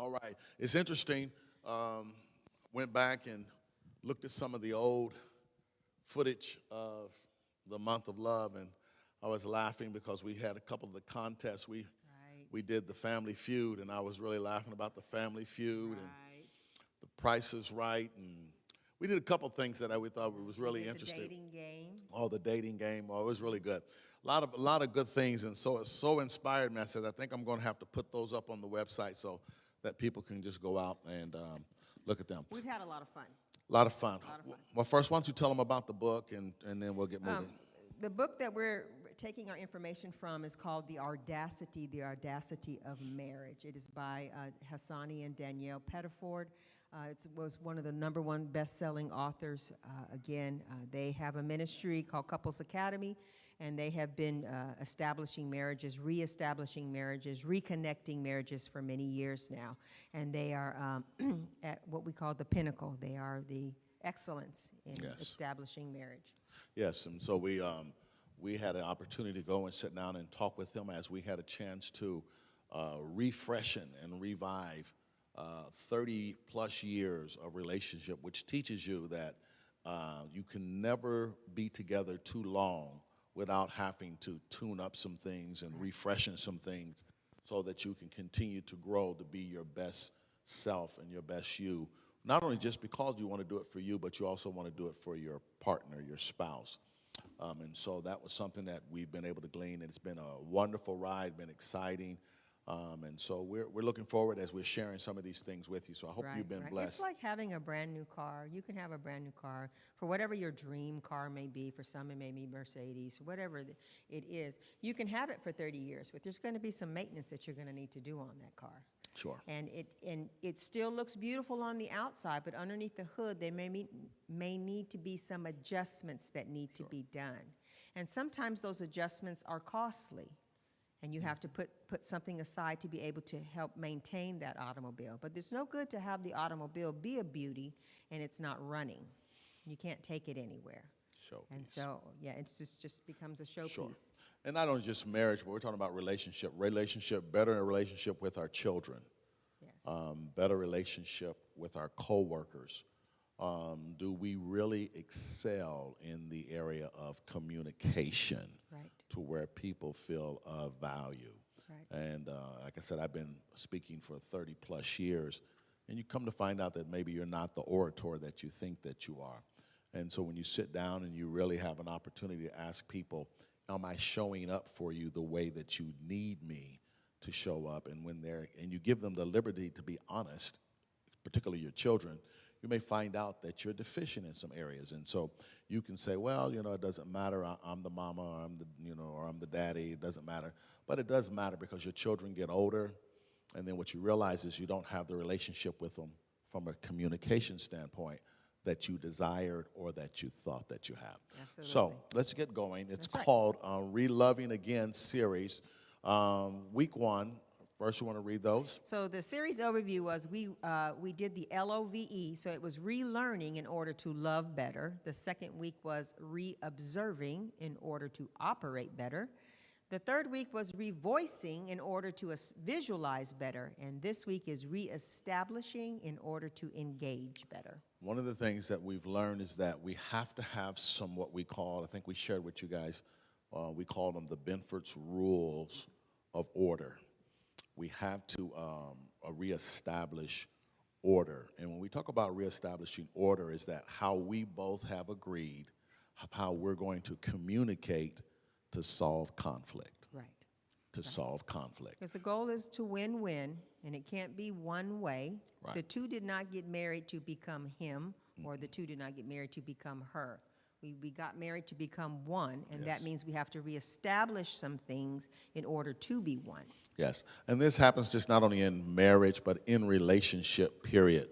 All right. It's interesting. Went back and looked at some of the old footage of the month of love, and I was laughing because we had a couple of the contests. We did the Family Feud, and I was really laughing about the Family Feud and the Price is Right, and we did a couple of things that we thought was really interesting. The dating game. Oh, the dating game. Oh, it was really good. A lot of good things, and so it so inspired me. I said, I think I'm going to have to put those up on the website so that people can just go out and look at them. We've had a lot of fun. A lot of fun. Well, first, why don't you tell them about the book, and then we'll get moving. The book that we're taking our information from is called The Audacity of Marriage. It is by Hassani and Danielle Pettiford. It was one of the #1 best-selling authors. They have a ministry called Couples Academy, and they have been establishing marriages, reestablishing marriages, reconnecting marriages for many years now. And they are at what we call the pinnacle. They are the excellence in establishing marriage. Yes, and so we had an opportunity to go and sit down and talk with them as we had a chance to refreshen and revive 30-plus years of relationship, which teaches you that you can never be together too long without having to tune up some things and refreshen some things so that you can continue to grow to be your best self and your best you. Not only just because you want to do it for you, but you also want to do it for your partner, your spouse. And so that was something that we've been able to glean. It's been a wonderful ride, been exciting. And so we're looking forward as we're sharing some of these things with you. So I hope you've been blessed. It's like having a brand new car. You can have a brand new car for whatever your dream car may be. For some, it may be Mercedes, whatever it is. You can have it for 30 years, but there's going to be some maintenance that you're going to need to do on that car. Sure. And it still looks beautiful on the outside, but underneath the hood, there may need to be some adjustments that need to be done. And sometimes those adjustments are costly. And you have to put something aside to be able to help maintain that automobile. But there's no good to have the automobile be a beauty and it's not running. You can't take it anywhere. Showpiece. And so, yeah, it just becomes a showpiece. Sure. And not only just marriage, but we're talking about relationship, better relationship with our children. Yes. Better relationship with our coworkers. Do we really excel in the area of communication? Right. To where people feel of value. Right. And like I said, I've been speaking for 30-plus years, and you come to find out that maybe you're not the orator that you think that you are. And so when you sit down and you really have an opportunity to ask people, am I showing up for you the way that you need me to show up? And and you give them the liberty to be honest, particularly your children, you may find out that you're deficient in some areas. And so you can say, well, it doesn't matter. I'm the mama, or I'm the daddy. It doesn't matter. But it does matter because your children get older, and then what you realize is you don't have the relationship with them from a communication standpoint that you desired or that you thought that you have. Absolutely. So let's get going. It's That's right. called Reloving Again series. Week 1. First, you want to read those? So the series overview was we did the LOVE, so it was relearning in order to love better. The second week was reobserving in order to operate better. The third week was revoicing in order to visualize better. And this week is reestablishing in order to engage better. One of the things that we've learned is that we have to have some what we call, I think we shared with you guys, we call them the Benford's Rules of Order. We have to reestablish order. And when we talk about reestablishing order, is that how we both have agreed of how we're going to communicate to solve conflict. Right. To solve conflict. Because the goal is to win-win, and it can't be one way. Right. The two did not get married to become him, or the two did not get married to become her. We got married to become one, and that means we have to reestablish some things in order to be one. Yes, and this happens just not only in marriage, but in relationship, period.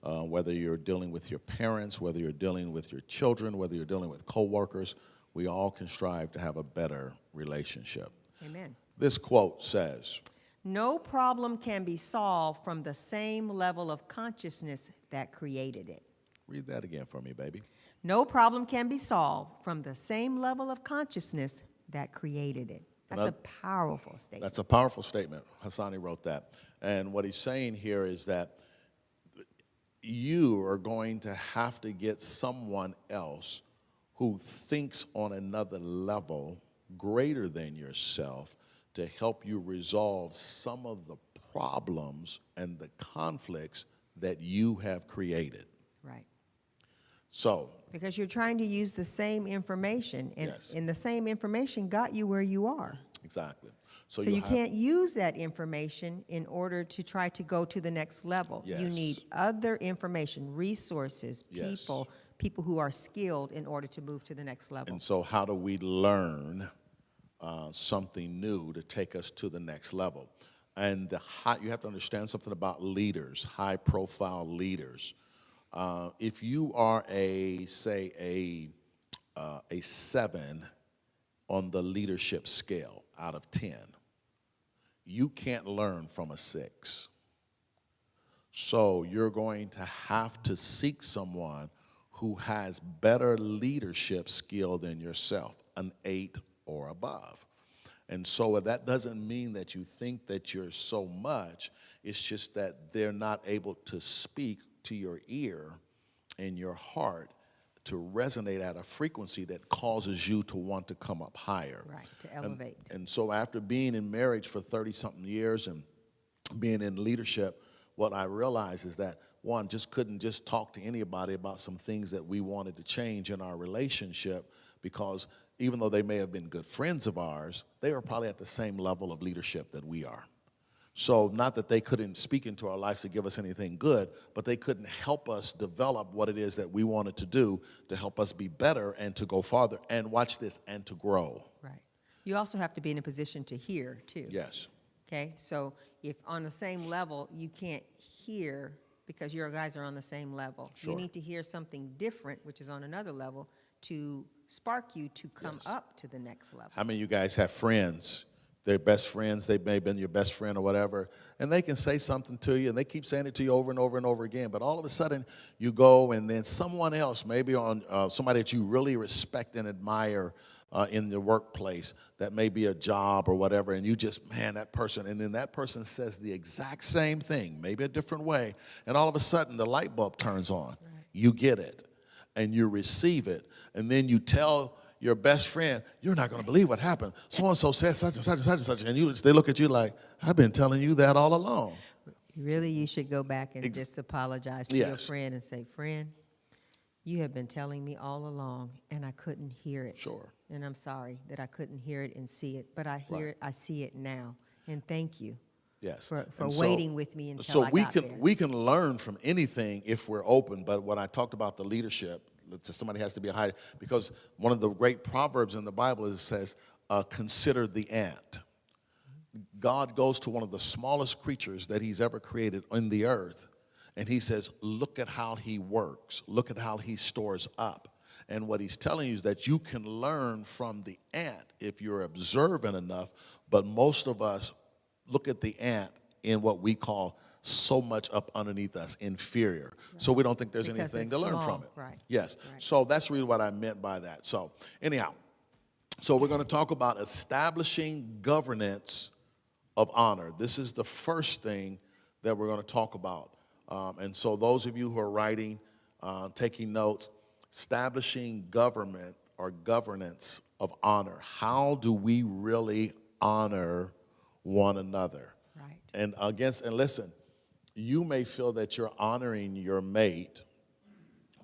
Whether you're dealing with your parents, whether you're dealing with your children, whether you're dealing with coworkers, we all can strive to have a better relationship. Amen. This quote says, "No problem can be solved from the same level of consciousness that created it." Read that again for me, baby. No problem can be solved from the same level of consciousness that created it. That's a powerful statement. That's a powerful statement. Hassani wrote that. And what he's saying here is that you are going to have to get someone else who thinks on another level greater than yourself to help you resolve some of the problems and the conflicts that you have created. Right. So, Because you're trying to use the same information, and, Yes. and the same information got you where you are. exactly. So you you have- can't use that information in order to try to go to the next level. You Yes. need other information, resources, Yes. people who are skilled in order to move to the next level. And so how do we learn something new to take us to the next level? And you have to understand something about leaders, high-profile leaders. If you are a 7 on the leadership scale out of 10, you can't learn from a 6. So you're going to have to seek someone who has better leadership skill than yourself, an 8 or above. And so that doesn't mean that you think that you're so much. It's just that they're not able to speak to your ear and your heart to resonate at a frequency that causes you to want to come up higher. Right, to elevate. And so after being in marriage for 30-something years and being in leadership, what I realized is that, one, just couldn't just talk to anybody about some things that we wanted to change in our relationship, because even though they may have been good friends of ours, they were probably at the same level of leadership that we are. So not that they couldn't speak into our lives to give us anything good, but they couldn't help us develop what it is that we wanted to do to help us be better and to go farther, and watch this, and to grow. Right. You also have to be in a position to hear, too. Yes. Okay, so if on the same level you can't hear because your guys are on the same level, Sure. you need to hear something different, which is on another level, to spark you to come Yes. up to the next level. How many of you guys have friends? They're best friends, they may have been your best friend or whatever, and they can say something to you, and they keep saying it to you over and over and over again, but all of a sudden you go, and then someone else, maybe on somebody that you really respect and admire in the workplace, that may be a job or whatever, and you just, man, that person, and then that person says the exact same thing, maybe a different way, and all of a sudden the light bulb turns on. Right. You get it, and you receive it, and then you tell your best friend, you're not going to believe what happened. So-and-so said such and such and such and such. And they look at you like, I've been telling you that all along. Really, you should go back and just apologize to your Yes. friend and say, friend, you have been telling me all along, and I couldn't hear it. Sure. And I'm sorry that I couldn't hear it and see it, but I hear Right. it, I see it now. And thank you Yes. for And waiting with me until so I we got can there. we can learn from anything if we're open. But when I talked about the leadership, somebody has to be a high, because one of the great proverbs in the Bible is, says, consider the ant. God goes to one of the smallest creatures that he's ever created in the earth, and he says, look at how he works. Look at how he stores up. And what he's telling you is that you can learn from the ant if you're observant enough, but most of us look at the ant in what we call so much up underneath us, inferior. Right. So we don't think there's Because anything it's to learn small. from it. Right. Yes. Right. So that's really what I meant by that. So anyhow, so we're going to talk about establishing governance of honor. This is the first thing that we're going to talk about. And so those of you who are writing, taking notes, establishing government or governance of honor. How do we really honor one another? Right. And listen, you may feel that you're honoring your mate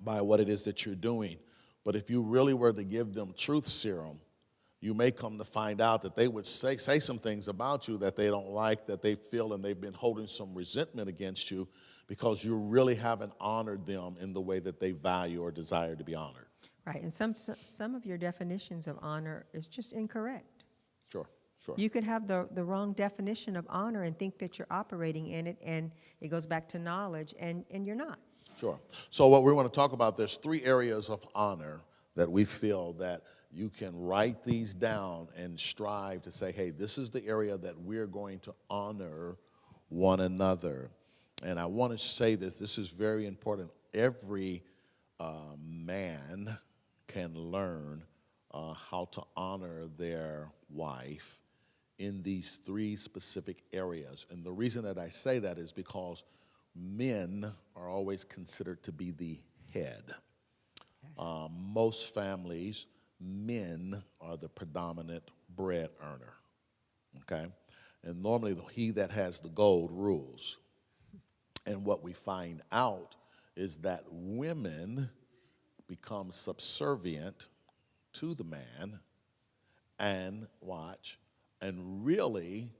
by what it is that you're doing, but if you really were to give them truth serum, you may come to find out that they would say some things about you that they don't like, that they feel, and they've been holding some resentment against you because you really haven't honored them in the way that they value or desire to be honored. Right, and some of your definitions of honor is just incorrect. Sure. You could have the wrong definition of honor and think that you're operating in it, and it goes back to knowledge, and you're not. Sure. So what we want to talk about, there's 3 areas of honor that we feel that you can write these down and strive to say, hey, this is the area that we're going to honor one another. And I want to say that this is very important. Every man can learn how to honor their wife in these three specific areas. And the reason that I say that is because men are always considered to be the head. Most families, men are the predominant bread earner, okay? And normally he that has the gold rules. And what we find out is that women become subservient to the man and watch, and really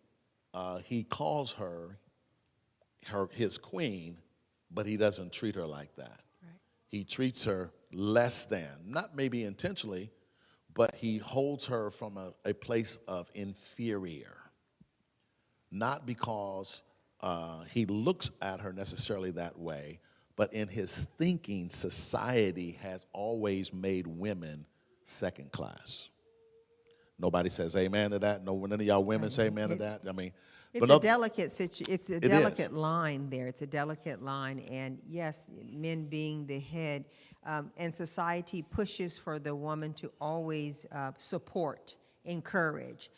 he calls her his queen, but he doesn't treat her like that. Right. He treats her less than, not maybe intentionally, but he holds her from a place of inferior. Not because he looks at her necessarily that way, but in his thinking, society has always made women second class. Nobody says amen to that. No, none of y'all women say amen to that. I mean, it's a delicate line there. It's a delicate line, and yes, men being the head, and society pushes for the woman to always support, encourage.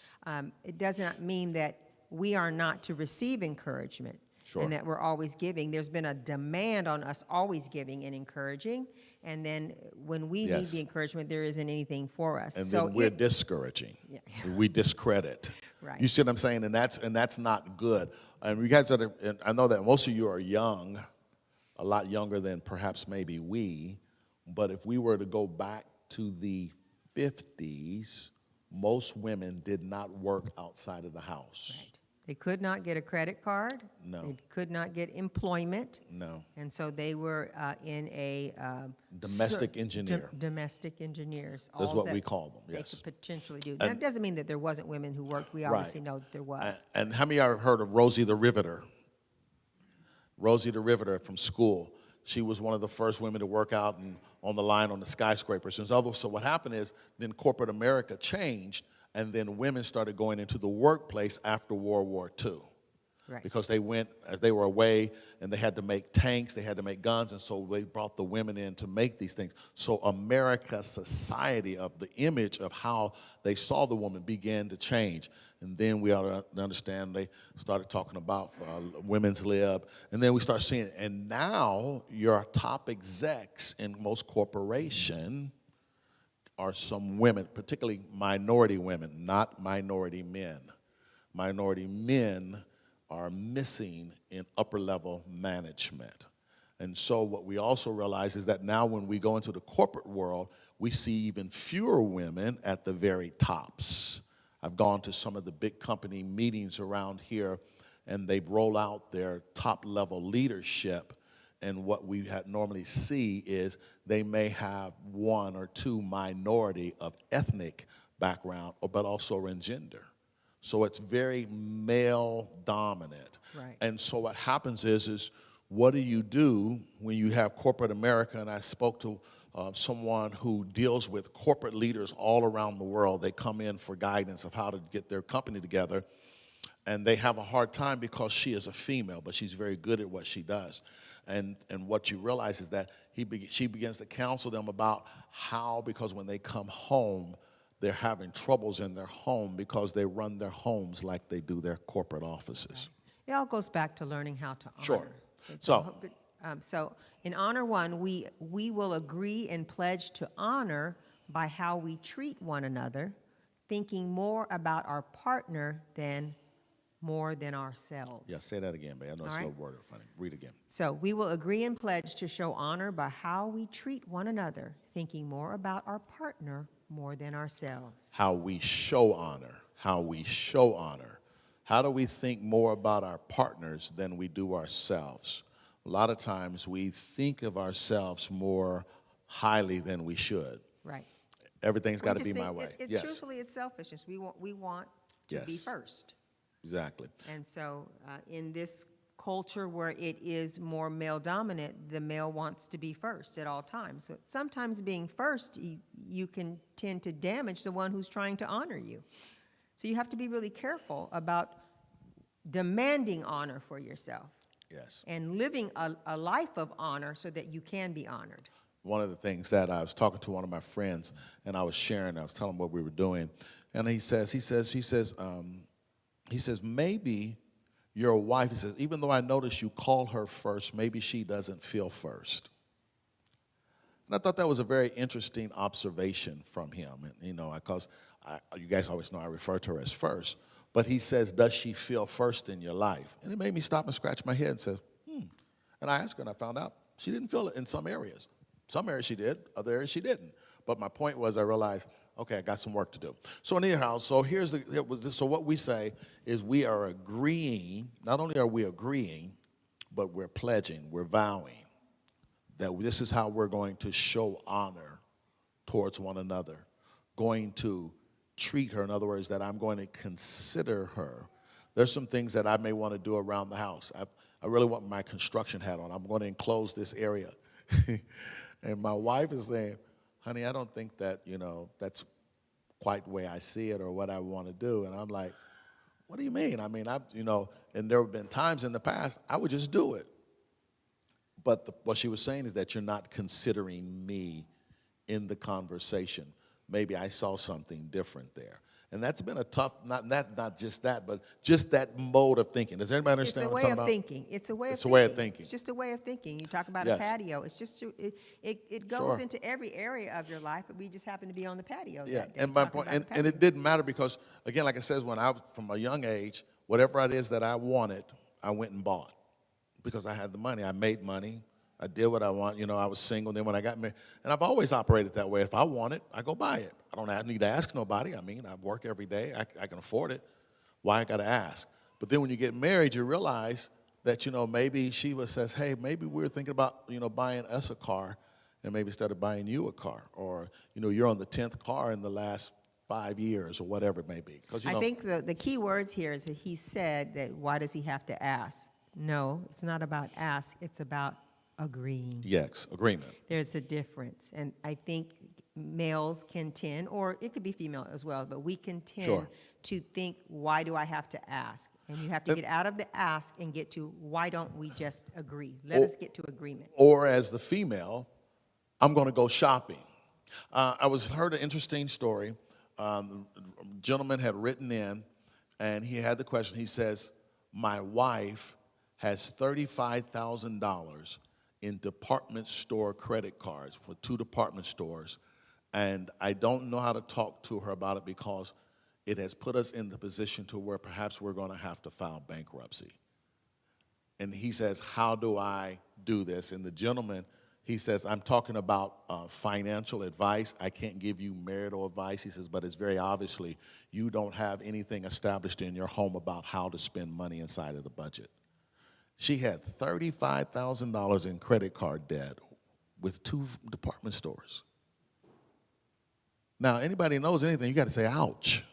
It does not mean that we are not to receive encouragement. Sure. And that we're always giving. There's been a demand on us always giving and encouraging, and then when we need the encouragement, there isn't anything for us. And so then we're discouraging. Yeah. We discredit. Right. You see what I'm saying? And that's not good. And you guys I know that most of you are young, a lot younger than perhaps maybe we, but if we were to go back to the 50s, most women did not work outside of the house. Right. They could not get a credit card. No. They could not get employment. No. And so they were in a domestic engineer. Domestic engineers. That's what we call them. Yes. They could potentially do. That doesn't mean that there wasn't women who worked. We obviously know that there was. And how many of you have heard of Rosie the Riveter? Rosie the Riveter from school. She was one of the first women to work out on the line on the skyscrapers. So what happened is then corporate America changed, and then women started going into the workplace after World War II. Right. Because they were away, and they had to make tanks, they had to make guns, and so they brought the women in to make these things. So America's society of the image of how they saw the woman began to change. And then we ought to understand they started talking about women's lib, and then we start seeing it. And now your top execs in most corporations are some women, particularly minority women, not minority men. Minority men are missing in upper-level management. And so what we also realize is that now when we go into the corporate world, we see even fewer women at the very tops. I've gone to some of the big company meetings around here, and they roll out their top-level leadership. And what we normally see is they may have one or two minority of ethnic background, but also in gender. So it's very male dominant. Right. And so what happens is what do you do when you have corporate America? And I spoke to someone who deals with corporate leaders all around the world. They come in for guidance of how to get their company together. And they have a hard time because she is a female, but she's very good at what she does. And what you realize is that she begins to counsel them about how, because when they come home, they're having troubles in their home because they run their homes like they do their corporate offices. Right. It all goes back to learning how to honor. Sure. So in Honor One, we will agree and pledge to honor by how we treat one another, thinking more about our partner more than ourselves. Yeah, say that again, babe. I know it's a little word funny. Read again. So we will agree and pledge to show honor by how we treat one another, thinking more about our partner more than ourselves. How we show honor. How we show honor. How do we think more about our partners than we do ourselves? A lot of times we think of ourselves more highly than we should. Right. Everything's got to be my way. Yes. Truthfully, it's selfishness. We want to be first. Exactly. And so in this culture where it is more male dominant, the male wants to be first at all times. So sometimes being first, you can tend to damage the one who's trying to honor you. So you have to be really careful about demanding honor for yourself. Yes. And living a life of honor so that you can be honored. One of the things that I was talking to one of my friends, and I was telling him what we were doing, and he says, he says, maybe your wife, he says, even though I notice you call her first, maybe she doesn't feel first. And I thought that was a very interesting observation from him. And, you know, because you guys always know I refer to her as first. But he says, does she feel first in your life? And it made me stop and scratch my head and say, And I asked her, and I found out she didn't feel it in some areas. Some areas she did, other areas she didn't. But my point was, I realized, okay, I got some work to do. So anyhow, so so what we say is we are agreeing. Not only are we agreeing, but we're pledging, we're vowing that this is how we're going to show honor towards one another, going to treat her. In other words, that I'm going to consider her. There's some things that I may want to do around the house. I really want my construction hat on. I'm going to enclose this area. And my wife is saying, honey, I don't think that, that's quite the way I see it or what I want to do. And I'm like, what do you mean? I mean, and there have been times in the past I would just do it. But what she was saying is that you're not considering me in the conversation. Maybe I saw something different there. And that's been a tough, not just that, but just that mode of thinking. Does anybody understand what I'm talking about? It's a way of thinking. It's a way of thinking. It's just a way of thinking. You talk about Yes. a patio. It's just, it goes Sure. into every area of your life, but we just happen to be on the patio Yeah, that day and my talking point, about and, the and patio. it didn't matter because, again, like I said, when I was from a young age, whatever it is that I wanted, I went and bought because I had the money. I made money. I did what I want. I was single. Then when I got married, and I've always operated that way. If I want it, I go buy it. I don't need to ask nobody. I mean, I work every day. I can afford it. Why I got to ask? But then when you get married, you realize that, maybe Sheba says, hey, maybe we're thinking about, buying us a car, and maybe instead of buying you a car, or, you're on the 10th car in the last 5 years or whatever it may be. Because I think the key words here is that he said that why does he have to ask? No, it's not about ask. It's about agreeing. Yes, agreement. There's a difference. And I think males can tend, or it could be female as well, but we can tend Sure. to think, why do I have to ask? And you have to get out of the ask and get to, why don't we just agree? Let us get to agreement. Or as the female, I'm going to go shopping. I heard an interesting story. A gentleman had written in, and he had the question. He says, my wife has $35,000 in department store credit cards for 2 department stores, and I don't know how to talk to her about it because it has put us in the position to where perhaps we're going to have to file bankruptcy. And he says, how do I do this? And the gentleman, he says, I'm talking about financial advice. I can't give you marital advice. He says, but it's very obviously you don't have anything established in your home about how to spend money inside of the budget. She had $35,000 in credit card debt with 2 department stores. Now, anybody knows anything, you got to say, ouch.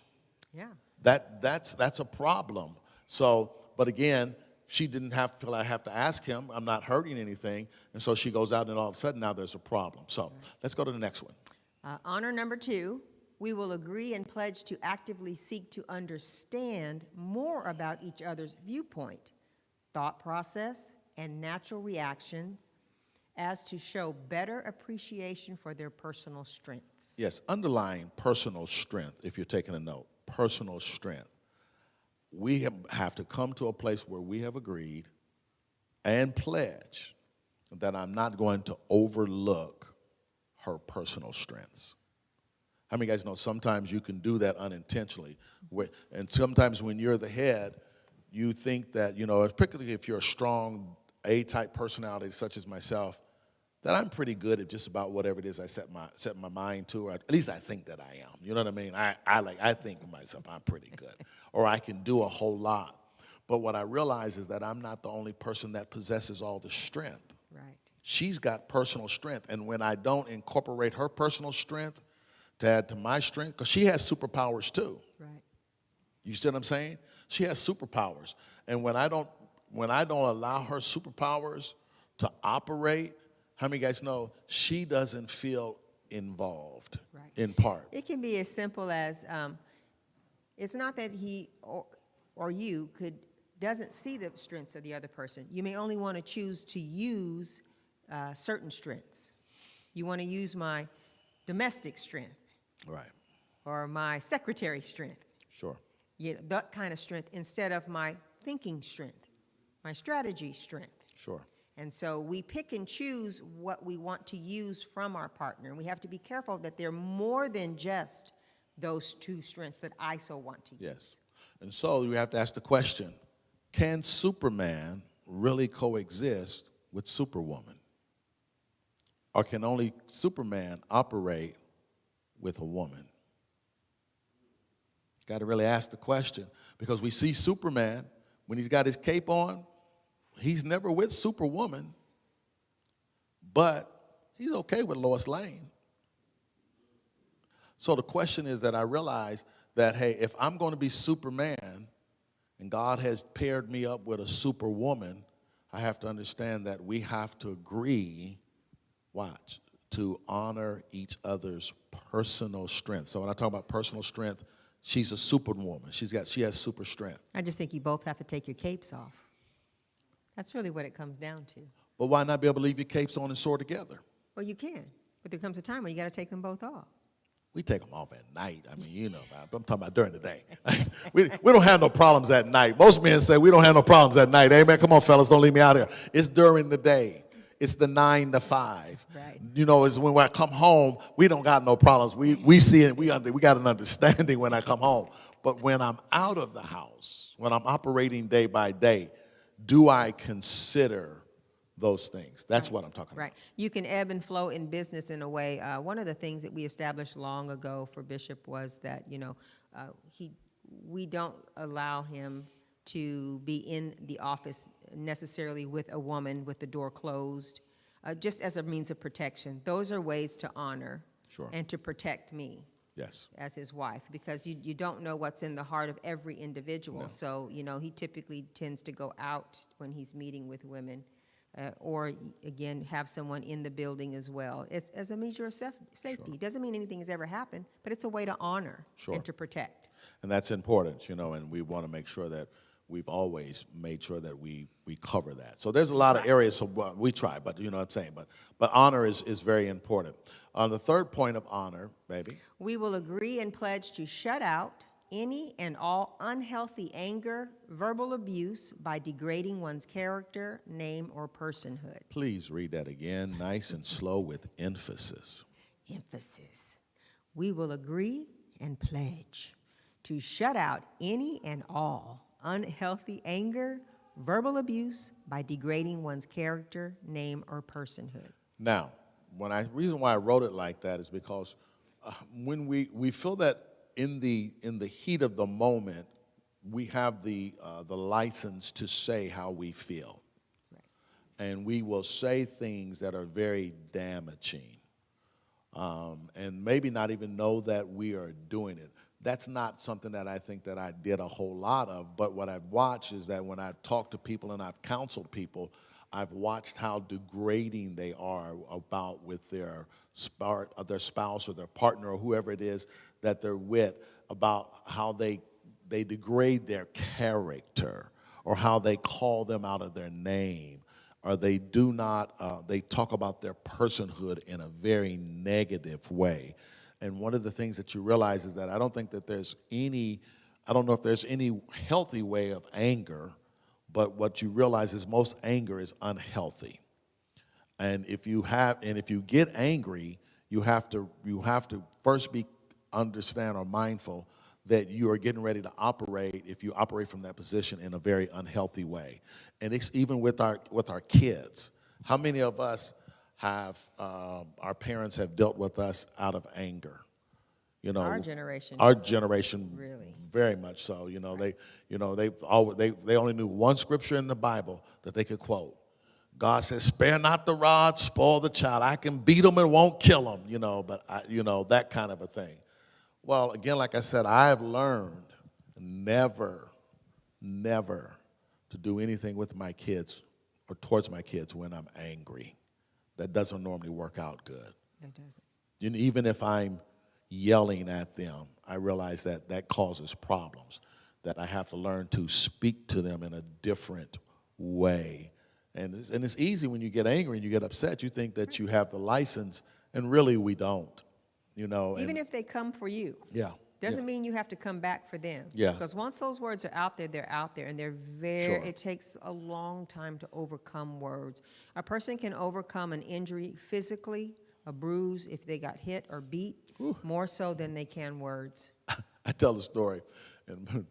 Yeah. That's a problem. So, but again, she didn't feel I have to ask him. I'm not hurting anything. And so she goes out, and all of a sudden now there's a problem. So let's go to the next one. Honor number 2, we will agree and pledge to actively seek to understand more about each other's viewpoint, thought process, and natural reactions as to show better appreciation for their personal strengths. Yes, underlying personal strength, if you're taking a note, personal strength. We have to come to a place where we have agreed and pledge that I'm not going to overlook her personal strengths. How many of you guys know sometimes you can do that unintentionally? And sometimes when you're the head, you think that, particularly if you're a strong A-type personality such as myself, that I'm pretty good at just about whatever it is I set my mind to, or at least I think that I am. You know what I mean? I think of myself, I'm pretty good. Or I can do a whole lot. But what I realize is that I'm not the only person that possesses all the strength. Right. She's got personal strength. And when I don't incorporate her personal strength to add to my strength, because she has superpowers too. Right. You see what I'm saying? She has superpowers. And when I don't allow her superpowers to operate, how many guys know she doesn't feel involved in part? It can be as simple as it's not that he or you doesn't see the strengths of the other person. You may only want to choose to use certain strengths. You want to use my domestic strength. Right. Or my secretary strength. Sure. You know, that kind of strength instead of my thinking strength, my strategy strength. Sure. And so we pick and choose what we want to use from our partner. And we have to be careful that they're more than just those two strengths that I so want to use. Yes. And so you have to ask the question, can Superman really coexist with Superwoman? Or can only Superman operate with a woman? Got to really ask the question, because we see Superman, when he's got his cape on, he's never with Superwoman, but he's okay with Lois Lane. So the question is that I realize that, hey, if I'm going to be Superman and God has paired me up with a Superwoman, I have to understand that we have to agree, watch, to honor each other's personal strength. So when I talk about personal strength, she's a Superwoman. She has super strength. I just think you both have to take your capes off. That's really what it comes down to. But why not be able to leave your capes on and soar together? Well, you can, but there comes a time when you got to take them both off. We take them off at night. I mean, you know, I'm talking about during the day. we don't have no problems at night. Most men say we don't have no problems at night. Amen. Come on, fellas, don't leave me out here. It's during the day. It's the 9 to 5. Right. You know, it's when I come home, we don't got no problems. We see it. We got an understanding when I come home. But when I'm out of the house, when I'm operating day by day, do I consider those things? That's what I'm talking about. Right. You can ebb and flow in business in a way. One of the things that we established long ago for Bishop was that, you know, we don't allow him to be in the office necessarily with a woman with the door closed, just as a means of protection. Those are ways to honor and to protect me. Yes. As his wife, because you don't know what's in the heart of every individual. No. So, you know, he typically tends to go out when he's meeting with women, or, again, have someone in the building as well, as a measure of safety. Doesn't mean anything has ever happened, but it's a way to honor and to protect. And that's important, you know, and we want to make sure that we've always made sure that we cover that. So there's a lot of areas, so we try, but you know what I'm saying. But honor is very important. On the third point of honor, baby. We will agree and pledge to shut out any and all unhealthy anger, verbal abuse by degrading one's character, name, or personhood. Please read that again, nice and slow with emphasis. Emphasis. We will agree and pledge to shut out any and all unhealthy anger, verbal abuse by degrading one's character, name, or personhood. Now, reason why I wrote it like that is because when we feel that in the heat of the moment, we have the license to say how we feel. Right. And we will say things that are very damaging, and maybe not even know that we are doing it. That's not something that I think that I did a whole lot of, but what I've watched is that when I've talked to people and I've counseled people, I've watched how degrading they are about with their spouse or their partner or whoever it is that they're with, about how they degrade their character or how they call them out of their name, or they do not, they talk about their personhood in a very negative way. And one of the things that you realize is that I don't think that there's any, I don't know if there's any healthy way of anger, but what you realize is most anger is unhealthy. And if you get angry, you have to first understand or mindful that you are getting ready to operate, if you operate from that position, in a very unhealthy way. And it's even with our kids. How many of us have our parents have dealt with us out of anger? You know, our generation, really, very much so. You know, they only knew one scripture in the Bible that they could quote. God says, "Spare not the rod, spoil the child." I can beat them and won't kill them. You know, but that kind of a thing. Well, again, like I said, I have learned never to do anything with my kids or towards my kids when I'm angry. That doesn't normally work out good. It doesn't. Even if I'm yelling at them, I realize that causes problems, that I have to learn to speak to them in a different way. And it's easy when you get angry and you get upset. You think that you have the license, and really we don't. You know, even if they come for you. Yeah, Doesn't mean you have to come back for them. Yeah. Because once those words are out there, they're out there, and they're Sure. it takes a long time to overcome words. A person can overcome an injury physically, a bruise, if they got hit or beat, more so than they can words. I tell the story, and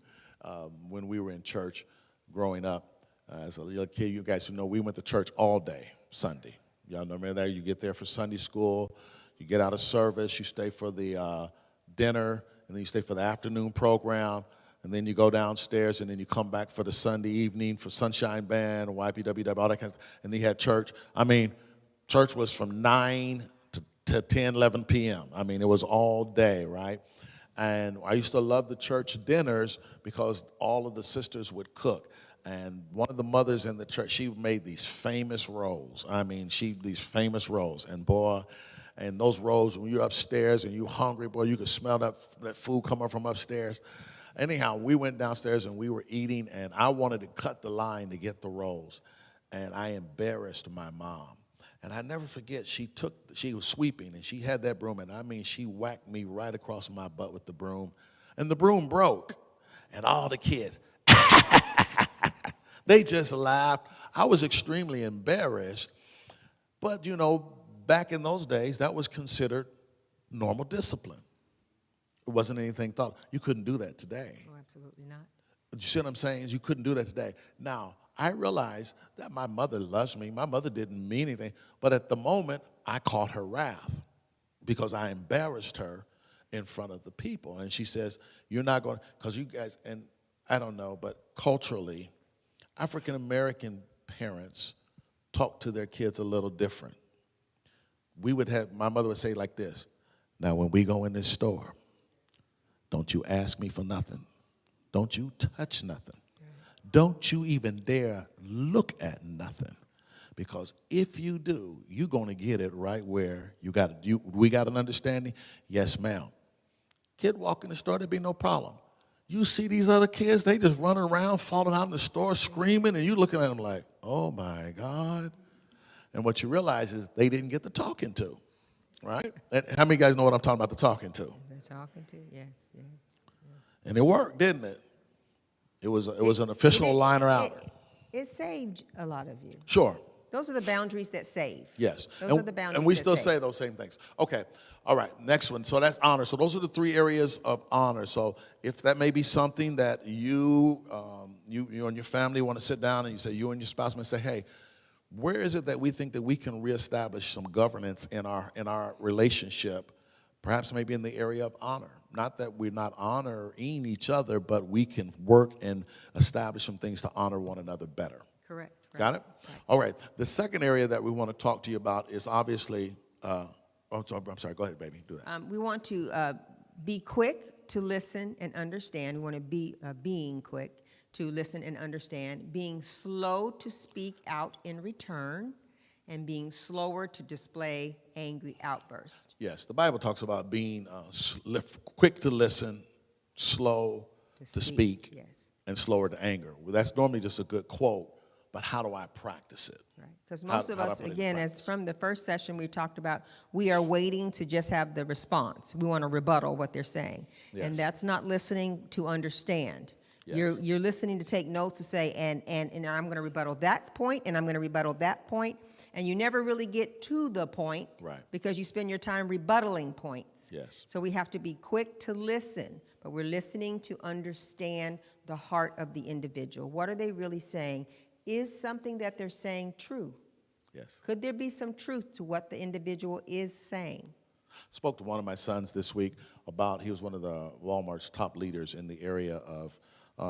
when we were in church growing up, as a little kid, you guys who know, we went to church all day Sunday. Y'all remember that? You get there for Sunday school, you get out of service, you stay for the dinner, and then you stay for the afternoon program, and then you go downstairs, and then you come back for the Sunday evening for Sunshine Band, YPWW, all that kind of stuff, and then you had church. I mean, church was from 9 to 10, 11 p.m. I mean, it was all day, right? And I used to love the church dinners because all of the sisters would cook. And one of the mothers in the church, she made these famous rolls. I mean, these famous rolls. And boy, and those rolls, when you're upstairs and you're hungry, boy, you could smell that food coming from upstairs. Anyhow, we went downstairs and we were eating, and I wanted to cut the line to get the rolls. And I embarrassed my mom. And I never forget, she was sweeping, and she had that broom, and I mean, she whacked me right across my butt with the broom, and the broom broke. And all the kids, they just laughed. I was extremely embarrassed. But, you know, back in those days, that was considered normal discipline. It wasn't anything thought. You couldn't do that today. Oh, absolutely not. You see what I'm saying? You couldn't do that today. Now, I realized that my mother loves me. My mother didn't mean anything. But at the moment, I caught her wrath because I embarrassed her in front of the people. And she says, you're not going to, because you guys, and I don't know, but culturally, African-American parents talk to their kids a little different. My mother would say like this, now when we go in this store, don't you ask me for nothing. Don't you touch nothing. Don't you even dare look at nothing. Because if you do, you're going to get it right where we got an understanding? Yes, ma'am. Kid walk in the store, there'd be no problem. You see these other kids, they just running around, falling out in the store, screaming, and you looking at them like, oh my God. And what you realize is they didn't get the talking to, right? And how many of you guys know what I'm talking about, the talking to? They're talking to, yes. And it worked, didn't it? It was an official line or out. It saved a lot of you. Sure. Those are the boundaries that save. Yes. Those are the boundaries and we that still save. say those same things. Okay. All right. Next one. So that's honor. So those are the 3 areas of honor. So if that may be something that you and your family want to sit down and you and your spouse may say, hey, where is it that we think that we can reestablish some governance in our relationship, perhaps maybe in the area of honor? Not that we're not honoring each other, but we can work and establish some things to honor one another better. Correct. Right. Got it? Right. All right. The second area that we want to talk to you about is obviously, I'm sorry, go ahead, baby, do that. We want to be quick to listen and understand. We want to be being quick to listen and understand, being slow to speak out in return, and being slower to display angry outbursts. Yes, the Bible talks about being quick to listen, slow to speak, yes. and slower to anger. Well, that's normally just a good quote, but how do I practice it? Right, because most of how do I us, put it in again, as practice? from the first session we talked about, we are waiting to just have the response. We want to rebuttal what they're saying. Yes. And that's not listening to understand. Yes. You're listening to take notes to say, and I'm going to rebuttal that point, and I'm going to rebuttal that point. And you never really get to the point, Right. because you spend your time rebuttaling points. Yes. So we have to be quick to listen, but we're listening to understand the heart of the individual. What are they really saying? Is something that they're saying true? Yes. Could there be some truth to what the individual is saying? Spoke to one of my sons this week about, he was one of the Walmart's top leaders in the area of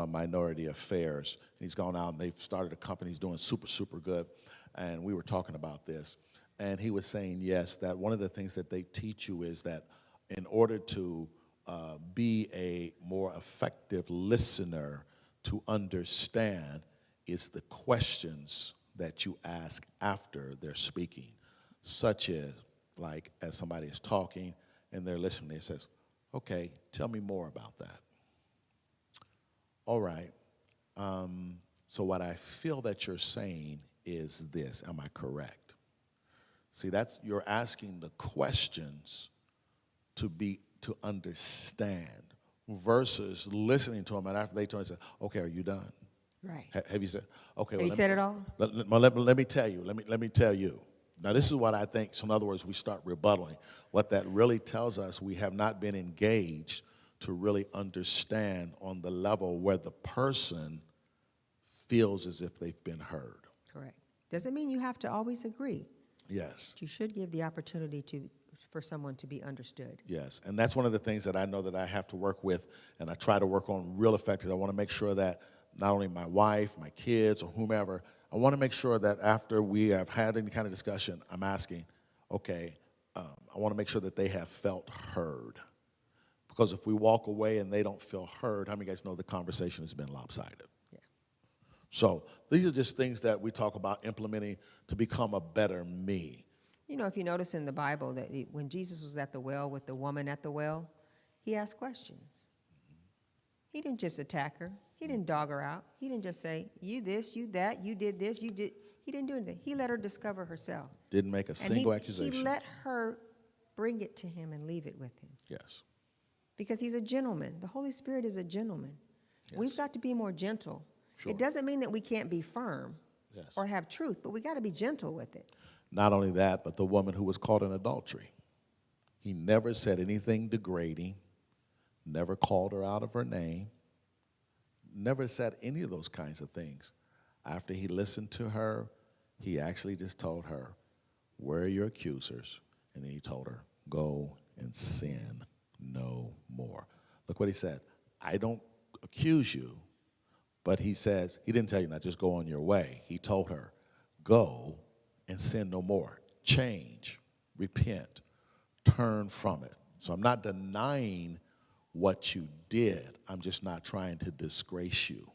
minority affairs. He's gone out and they've started a company, he's doing super, super good. And we were talking about this. And he was saying, yes, that one of the things that they teach you is that in order to be a more effective listener, to understand, is the questions that you ask after they're speaking, such as, like, as somebody is talking and they're listening, it says, okay, tell me more about that. All right, so what I feel that you're saying is this, am I correct? See, you're asking the questions to understand versus listening to them, and after they told me, say, okay, are you done? Right. Have you said, okay, Have well, you said it all? let me tell you, let me tell you. Now, this is what I think, so in other words, we start rebuttaling. What that really tells us, we have not been engaged to really understand on the level where the person feels as if they've been heard. Correct. Doesn't mean you have to always agree. Yes. You should give the opportunity for someone to be understood. Yes, and that's one of the things that I know that I have to work with, and I try to work on real effective. I want to make sure that not only my wife, my kids, or whomever, I want to make sure that after we have had any kind of discussion, I'm asking, okay, I want to make sure that they have felt heard. Because if we walk away and they don't feel heard, how many of you guys know the conversation has been lopsided? Yeah. So these are just things that we talk about implementing to become a better me. You know, if you notice in the Bible that when Jesus was at the well with the woman at the well, he asked questions. He didn't just attack her. He didn't dog her out. He didn't just say, you this, you that, you did this, you did. He didn't do anything. He let her discover herself. Didn't make a single accusation. He let her bring it to him and leave it with him. Yes. Because he's a gentleman. The Holy Spirit is a gentleman. Yes. We've got to be more gentle. Sure. It doesn't mean that we can't be firm Yes. or have truth, but we got to be gentle with it. Not only that, but the woman who was caught in adultery. He never said anything degrading, never called her out of her name, never said any of those kinds of things. After he listened to her, he actually just told her, where are your accusers? And then he told her, go and sin no more. Look what he said. I don't accuse you, but he says, he didn't tell you not just go on your way. He told her, go and sin no more. Change, repent, turn from it. So I'm not denying what you did. I'm just not trying to disgrace you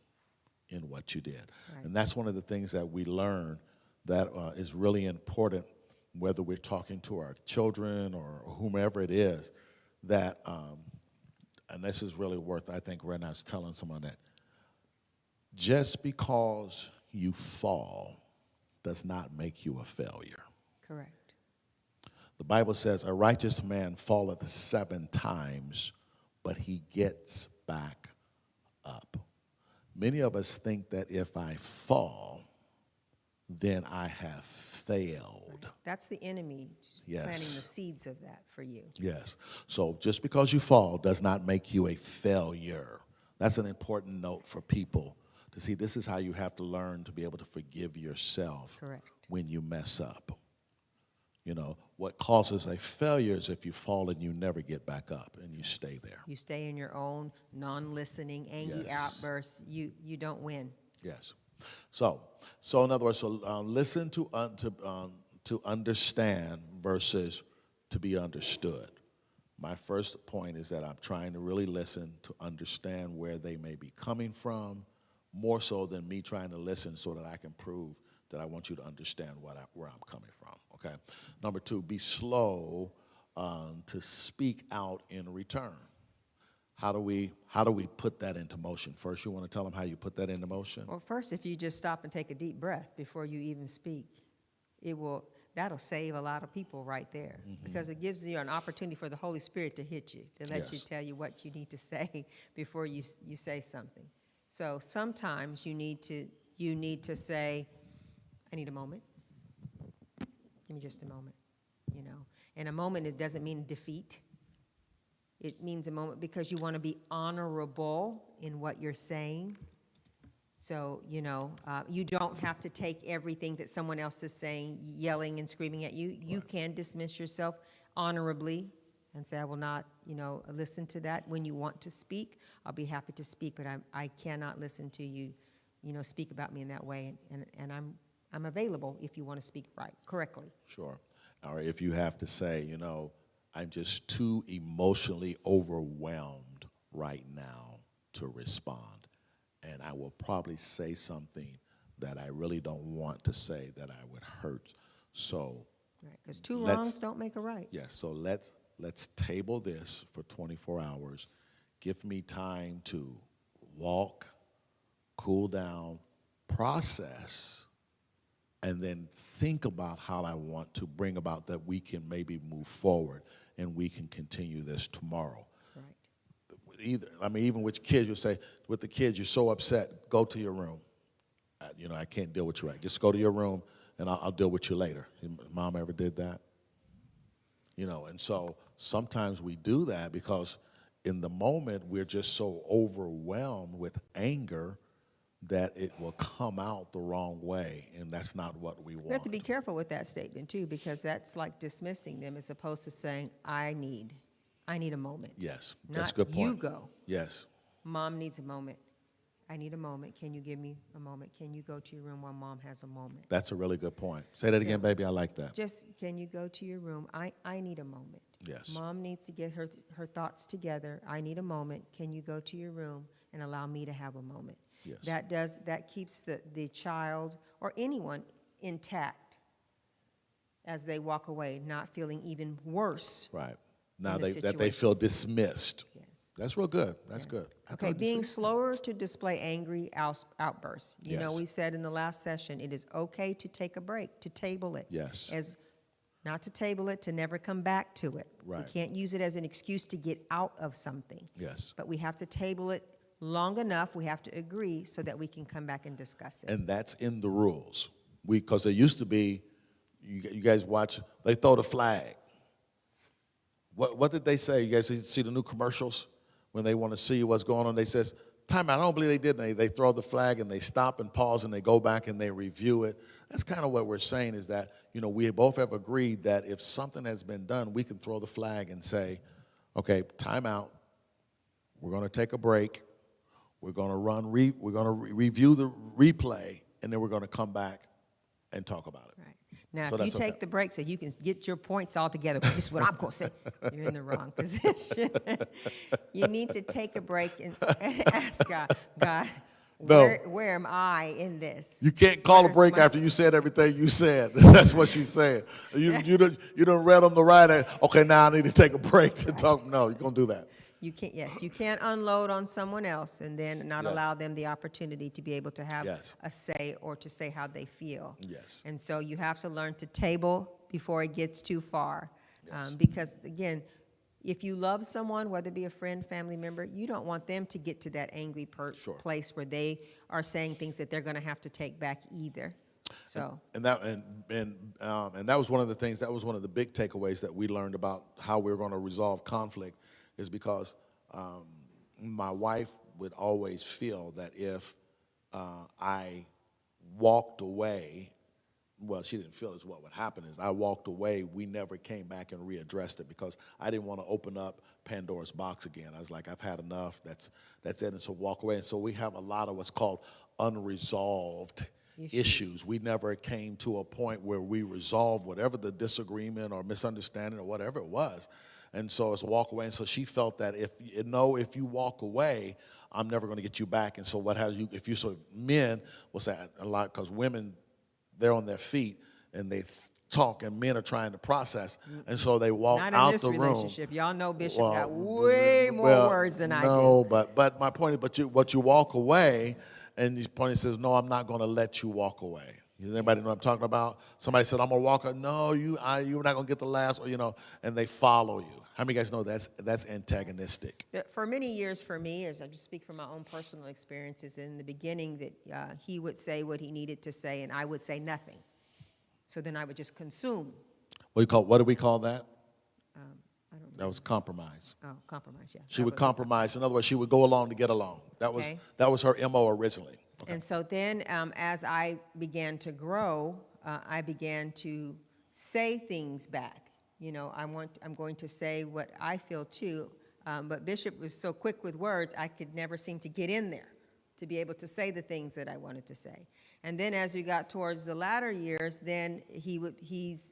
in what you did. Right. And that's one of the things that we learn that is really important, whether we're talking to our children or whomever it is, that, and this is really worth, I think, right now, I was telling someone that just because you fall does not make you a failure. Correct. The Bible says, a righteous man falleth 7 times, but he gets back up. Many of us think that if I fall, then I have failed. That's the enemy Yes. planting the seeds of that for you. Yes. So just because you fall does not make you a failure. That's an important note for people to see. This is how you have to learn to be able to forgive yourself. Correct. When you mess up. You know, what causes a failure is if you fall and you never get back up and you stay there. You stay in your own non-listening, angry Yes. outbursts. You don't win. Yes. So in other words, listen to understand versus to be understood. My first point is that I'm trying to really listen to understand where they may be coming from, more so than me trying to listen so that I can prove that I want you to understand where I'm coming from, okay? Number 2, be slow to speak out in return. How do we put that into motion? First, you want to tell them how you put that into motion? Well, first, if you just stop and take a deep breath before you even speak, that'll save a lot of people right there, because it gives you an opportunity for the Holy Spirit to hit you, to let you Yes. tell you what you need to say before you say something. So sometimes you need to say, I need a moment. Give me just a moment, you know. And a moment, it doesn't mean defeat. It means a moment because you want to be honorable in what you're saying. So, you know, you don't have to take everything that someone else is saying, yelling and screaming at you. You can dismiss yourself honorably and say, I will not, you know, listen to that. When you want to speak, I'll be happy to speak, but I cannot listen to you, you know, speak about me in that way. And I'm available if you want to speak correctly. Sure. Or if you have to say, you know, I'm just too emotionally overwhelmed right now to respond. And I will probably say something that I really don't want to say that I would hurt. So, Right, because two wrongs don't make a right. yes, so let's table this for 24 hours. Give me time to walk, cool down, process, and then think about how I want to bring about that we can maybe move forward and we can continue this tomorrow. Right. even with kids, you say, with the kids, you're so upset, go to your room. I can't deal with you right. Just go to your room, and I'll deal with you later. Mom ever did that? And so sometimes we do that because in the moment we're just so overwhelmed with anger that it will come out the wrong way, and that's not what we want. We have to be careful with that statement, too, because that's like dismissing them as opposed to saying, I need a moment. Yes, that's a Not good point. you go. Yes. Mom needs a moment. I need a moment. Can you give me a moment? Can you go to your room while Mom has a moment? That's a really good point. Say that again, baby. I like that. Just, can you go to your room? I need a moment. Yes. Mom needs to get her thoughts together. I need a moment. Can you go to your room and allow me to have a moment? Yes. That keeps the child or anyone intact as they walk away, not feeling even worse. Right. Now the that they feel dismissed. Yes. That's real good. That's good. Okay, being slower to display angry outbursts. You know, Yes. we said in the last session, it is okay to take a break, to table it. Yes. Not to table it, to never come back to it. Right. We can't use it as an excuse to get out of something. Yes. But we have to table it long enough, we have to agree so that we can come back and discuss it. And that's in the rules. Because there used to be, you guys watch, they throw the flag. What did they say? You guys see the new commercials? When they want to see what's going on, they says, time out, I don't believe they did. They throw the flag and they stop and pause and they go back and they review it. That's kind of what we're saying is that, we both have agreed that if something has been done, we can throw the flag and say, okay, time out. We're going to take a break. We're going to review the replay, and then we're going to come back and talk about it. Right. Now, So if you that's take okay. the break so you can get your points all together, this is what I'm going to say, you're in the wrong position. You need to take a break and ask God, No. where am I in this? You can't call a Where's break my- after you said everything you said. That's what she's saying. You done read them the right. Okay, now I need to take a break to talk. No, you're going to do that. You can't unload on someone else and then not Yes. allow them the opportunity to be able to have Yes. a say or to say how they feel. Yes. And so you have to learn to table before it gets too far. Yes. Because again, if you love someone, whether it be a friend, family member, you don't want them to get to that angry Sure. place where they are saying things that they're going to have to take back either. So And that was one of the things. That was one of the big takeaways that we learned about how we're going to resolve conflict, is because my wife would always feel that if I walked away, well, she didn't feel as what would happen is I walked away, we never came back and readdressed it because I didn't want to open up Pandora's box again. I was like, I've had enough. That's it. And so walk away. And so we have a lot of what's called unresolved issues. We never came to a point where we resolved whatever the disagreement or misunderstanding or whatever it was. And so it's a walk away. And so she felt that if you walk away, I'm never going to get you back. And so men will say a lot, because women, they're on their feet and they talk, and men are trying to process. And so they walk not out in this the room. relationship. Y'all know Bishop got way more words than I do. No, but my point is, you walk away, and his point says, no, I'm not going to let you walk away. Does anybody know what I'm talking about? Somebody said, I'm going to walk away. No, you're not going to get the last, and they follow you. How many of you guys know that's antagonistic? For many years, for me, as I just speak from my own personal experiences, in the beginning that he would say what he needed to say, and I would say nothing. So then I would just consume. What do we call that? I don't know. That was compromise. Oh, compromise, yeah. She would compromise. In other words, she would go along to get along. That was her MO originally. Okay. And so then as I began to grow, I began to say things back. I'm going to say what I feel too, but Bishop was so quick with words, I could never seem to get in there to be able to say the things that I wanted to say. And then as we got towards the latter years, then he's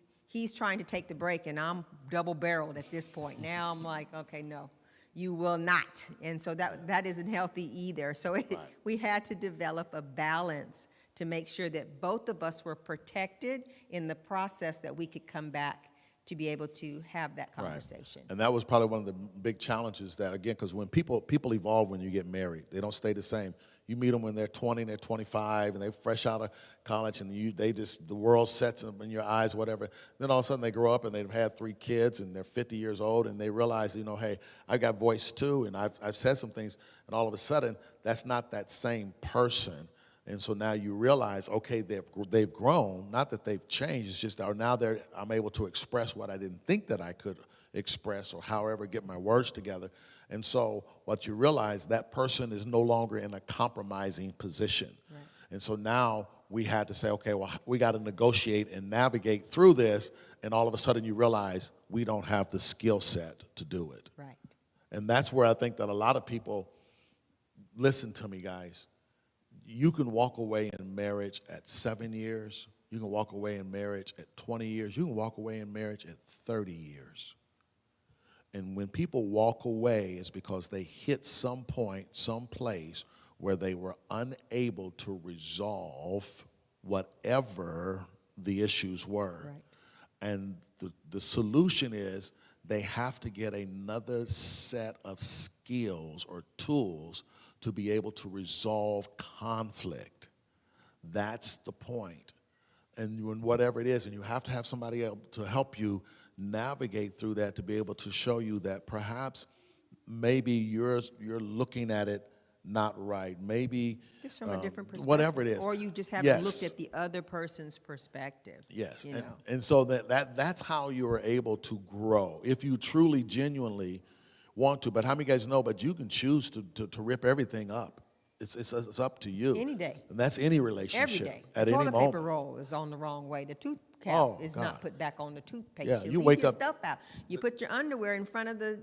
trying to take the break, and I'm double-barreled at this point. Now I'm like, okay, no, you will not. And so that isn't healthy either. So we had to develop a balance to make sure that both of us were protected in the process, that we could come back to be able to have that conversation. Right. And that was probably one of the big challenges that, again, because when people evolve when you get married, they don't stay the same. you meet them when they're 20 and they're 25 and they're fresh out of college, and the world sets them in your eyes, whatever. Then all of a sudden they grow up and they've had 3 kids and they're 50 years old, and they realize, hey, I got voice too, and I've said some things, and all of a sudden that's not that same person. And so now you realize, okay, they've grown, not that they've changed, it's just that now I'm able to express what I didn't think that I could express, or however get my words together. And so what you realize, that person is no longer in a compromising position. Right. And so now we had to say, okay, well, we got to negotiate and navigate through this, and all of a sudden you realize we don't have the skill set to do it. Right. And that's where I think that a lot of people, listen to me, guys, you can walk away in marriage at 7 years, you can walk away in marriage at 20 years, you can walk away in marriage at 30 years. And when people walk away, it's because they hit some point, some place where they were unable to resolve whatever the issues were. Right. And the solution is they have to get another set of skills or tools to be able to resolve conflict. That's the point. And whatever it is, and you have to have somebody else to help you navigate through that, to be able to show you that perhaps maybe you're looking at it not right, maybe just from a different perspective, whatever it is, or you just haven't looked at the other person's perspective. Yes, and so that's how you are able to grow, if you truly genuinely want to. But how many guys know? But you can choose to rip everything up. It's up to you. Any day. And that's any relationship. Every day. At the any toilet moment. paper roll is on the wrong way. The tooth cap is not put back on the toothpaste. Yeah, you leave wake your up stuff out. You put your underwear in front of the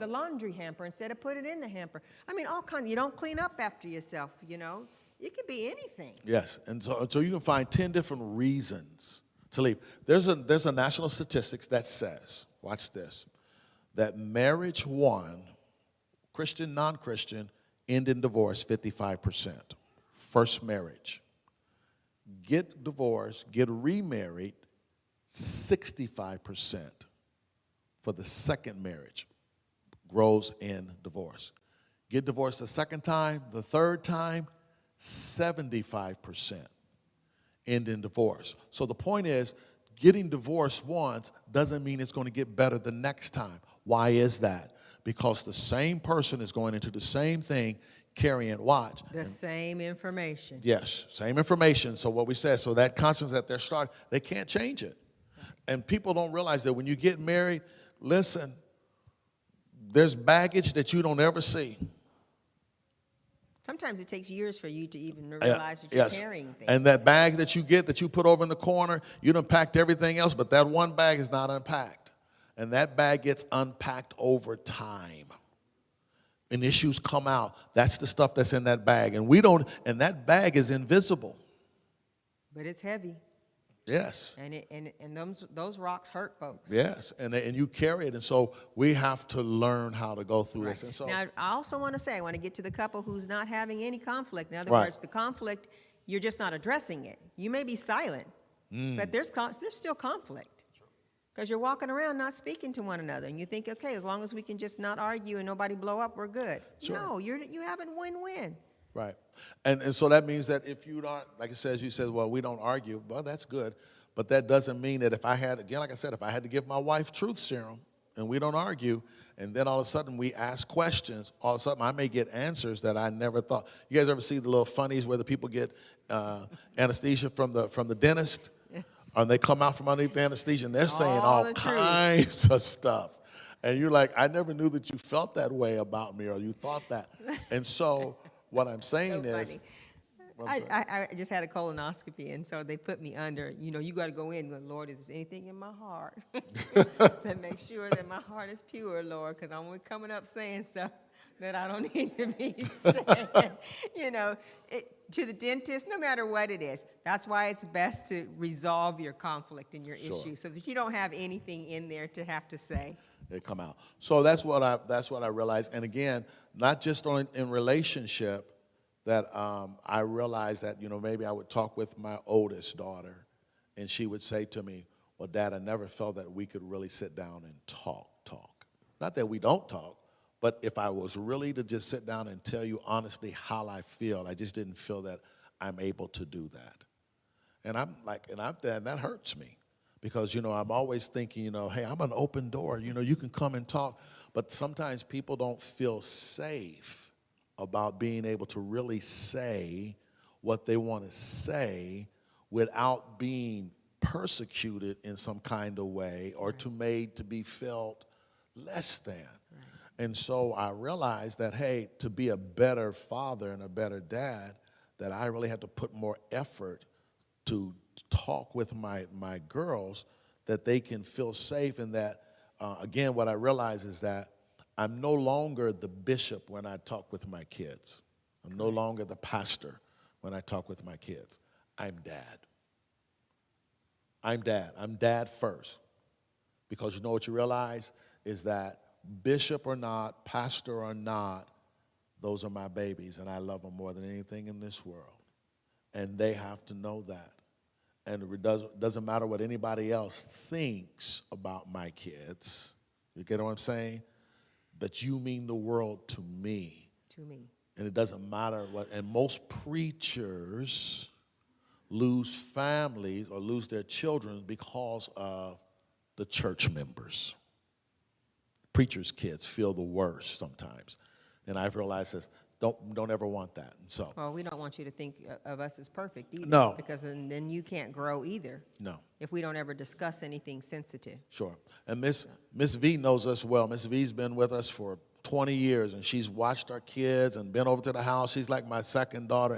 laundry hamper instead of put it in the hamper. I mean, all kinds. You don't clean up after yourself. It could be anything. Yes, and so you can find 10 different reasons to leave. There's a national statistics that says, watch this, that marriage one, Christian, non-Christian, end in divorce 55%. First marriage. Get divorced, get remarried 65% for the second marriage. Grows in divorce. Get divorced the second time, the third time, 75% end in divorce. So the point is, getting divorced once doesn't mean it's going to get better the next time. Why is that? Because the same person is going into the same thing, carrying, watch. The same information. Yes, same information. So what we said, so that conscience that they're starting, they can't change it. And people don't realize that when you get married, listen, there's baggage that you don't ever see. Sometimes it takes years for you to even realize that you're carrying things. And that bag that you get, that you put over in the corner, you done packed everything else, but that one bag is not unpacked. And that bag gets unpacked over time. And issues come out. That's the stuff that's in that bag. And that bag is invisible. But it's heavy. Yes. And those rocks hurt folks. Yes, and you carry it, and so we have to learn how to go through this. And so now, I also want to say, I want to get to the couple who's not having any conflict. In other words, the conflict, you're just not addressing it. You may be silent, but there's still conflict. Because you're walking around not speaking to one another, and you think, okay, as long as we can just not argue and nobody blow up, we're good. Sure. No, you haven't win-win. Right. And so that means that if you don't, like it says, you said, well, we don't argue. Well, that's good. But that doesn't mean that if I had, again, like I said, if I had to give my wife truth serum and we don't argue, and then all of a sudden we ask questions, all of a sudden I may get answers that I never thought. You guys ever see the little funnies where the people get anesthesia from the dentist? Yes. And they come out from underneath the anesthesia and they're saying all kinds of stuff. And you're like, I never knew that you felt that way about me, or you thought that. And so what I'm saying is, I just had a colonoscopy, and so they put me under. You got to go in and go, Lord, is there anything in my heart that makes sure that my heart is pure, Lord, because I'm coming up saying stuff that I don't need to be saying. To the dentist, no matter what it is. That's why it's best to resolve your conflict and your issue, so that you don't have anything in there to have to say. They come out. So that's what I realized. And again, not just in relationship, that I realized that, maybe I would talk with my oldest daughter, and she would say to me, well, Dad, I never felt that we could really sit down and talk. Not that we don't talk, But if I was really to just sit down and tell you honestly how I feel, I just didn't feel that I'm able to do that. And I'm like, and that hurts me because, I'm always thinking, hey, I'm an open door. You can come and talk. But sometimes people don't feel safe about being able to really say what they want to say without being persecuted in some kind of way or made to be felt less than. And so I realized that, hey, to be a better father and a better dad, that I really had to put more effort to talk with my girls that they can feel safe, and that, again, what I realize is that I'm no longer the bishop when I talk with my kids. I'm no longer the pastor when I talk with my kids. I'm dad. I'm dad. I'm dad first. Because you know what you realize is that bishop or not, pastor or not, those are my babies, and I love them more than anything in this world. And they have to know that. And it doesn't matter what anybody else thinks about my kids. You get what I'm saying? But you mean the world to me. To me. And it doesn't matter what. And most preachers lose families or lose their children because of the church members. Preachers' kids feel the worst sometimes. And I've realized this. Don't ever want that. And so, Well, we don't want you to think of us as perfect either. No. Because then you can't grow either. No. If we don't ever discuss anything sensitive. Sure. And Miss V knows us well. Miss V's been with us for 20 years, and she's watched our kids and been over to the house. She's like my second daughter,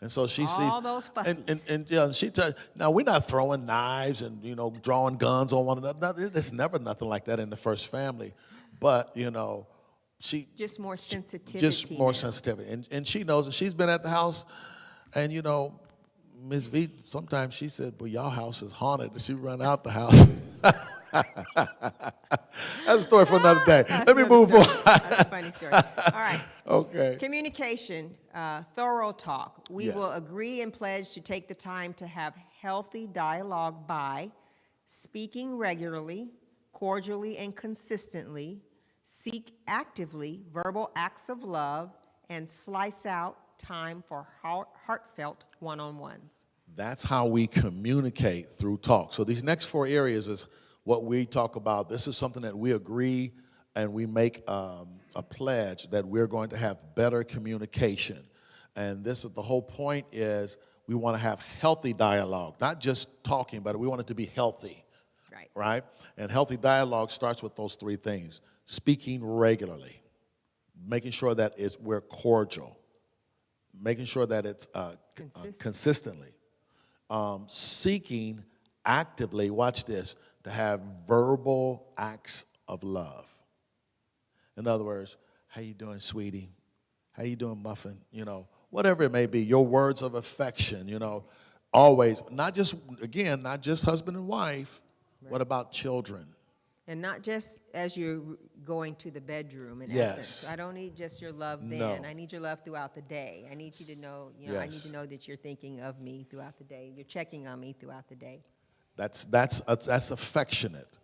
and so she sees all those fussies. and she tells. Now we're not throwing knives and drawing guns on one another. It's never nothing like that in the first family, but she Just more sensitivity. just more now. sensitivity, and she knows it. She's been at the house, and Miss V, sometimes she said, well, y'all house is haunted. And she run out the house. That's a story for another day. Let me move on. That's a funny story. All right. Okay. Communication, thorough talk. We Yes. will agree and pledge to take the time to have healthy dialogue by speaking regularly, cordially, and consistently, seek actively verbal acts of love, and slice out time for heartfelt one-on-ones. That's how we communicate through talk. So these next 4 areas is what we talk about. This is something that we agree and we make a pledge that we're going to have better communication. And this is the whole point is we want to have healthy dialogue, not just talking, but we want it to be healthy. Right. Right? And healthy dialogue starts with those 3 things. Speaking regularly, making sure that we're cordial, making sure that it's consistently, seeking actively, watch this, to have verbal acts of love. In other words, how you doing, sweetie? How you doing, muffin? Whatever it may be, your words of affection, always, not just husband and wife. Right. What about children? And not just as you're going to the bedroom, in Yes. essence. I don't need just your love then. No. I need your love throughout the day. I need you to know, I need Yes. to know that you're thinking of me throughout the day. You're checking on me throughout the day. That's affectionate.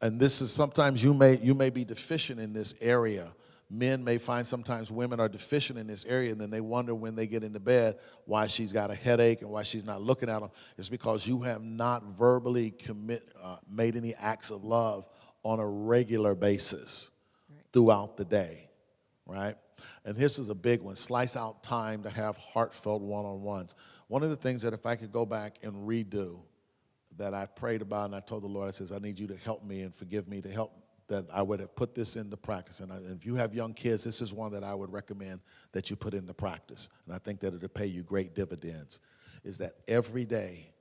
And this is sometimes you may be deficient in this area. Men may find sometimes women are deficient in this area, and then they wonder when they get into bed why she's got a headache and why she's not looking at them. It's because you have not verbally made any acts of love on a regular basis throughout the day, right? And this is a big one. Slice out time to have heartfelt one-on-ones. One of the things that if I could go back and redo that I prayed about, and I told the Lord, I says, I need you to help me and forgive me to help that I would have put this into practice. And if you have young kids, this is one that I would recommend that you put into practice. And I think that it'll pay you great dividends, is that every day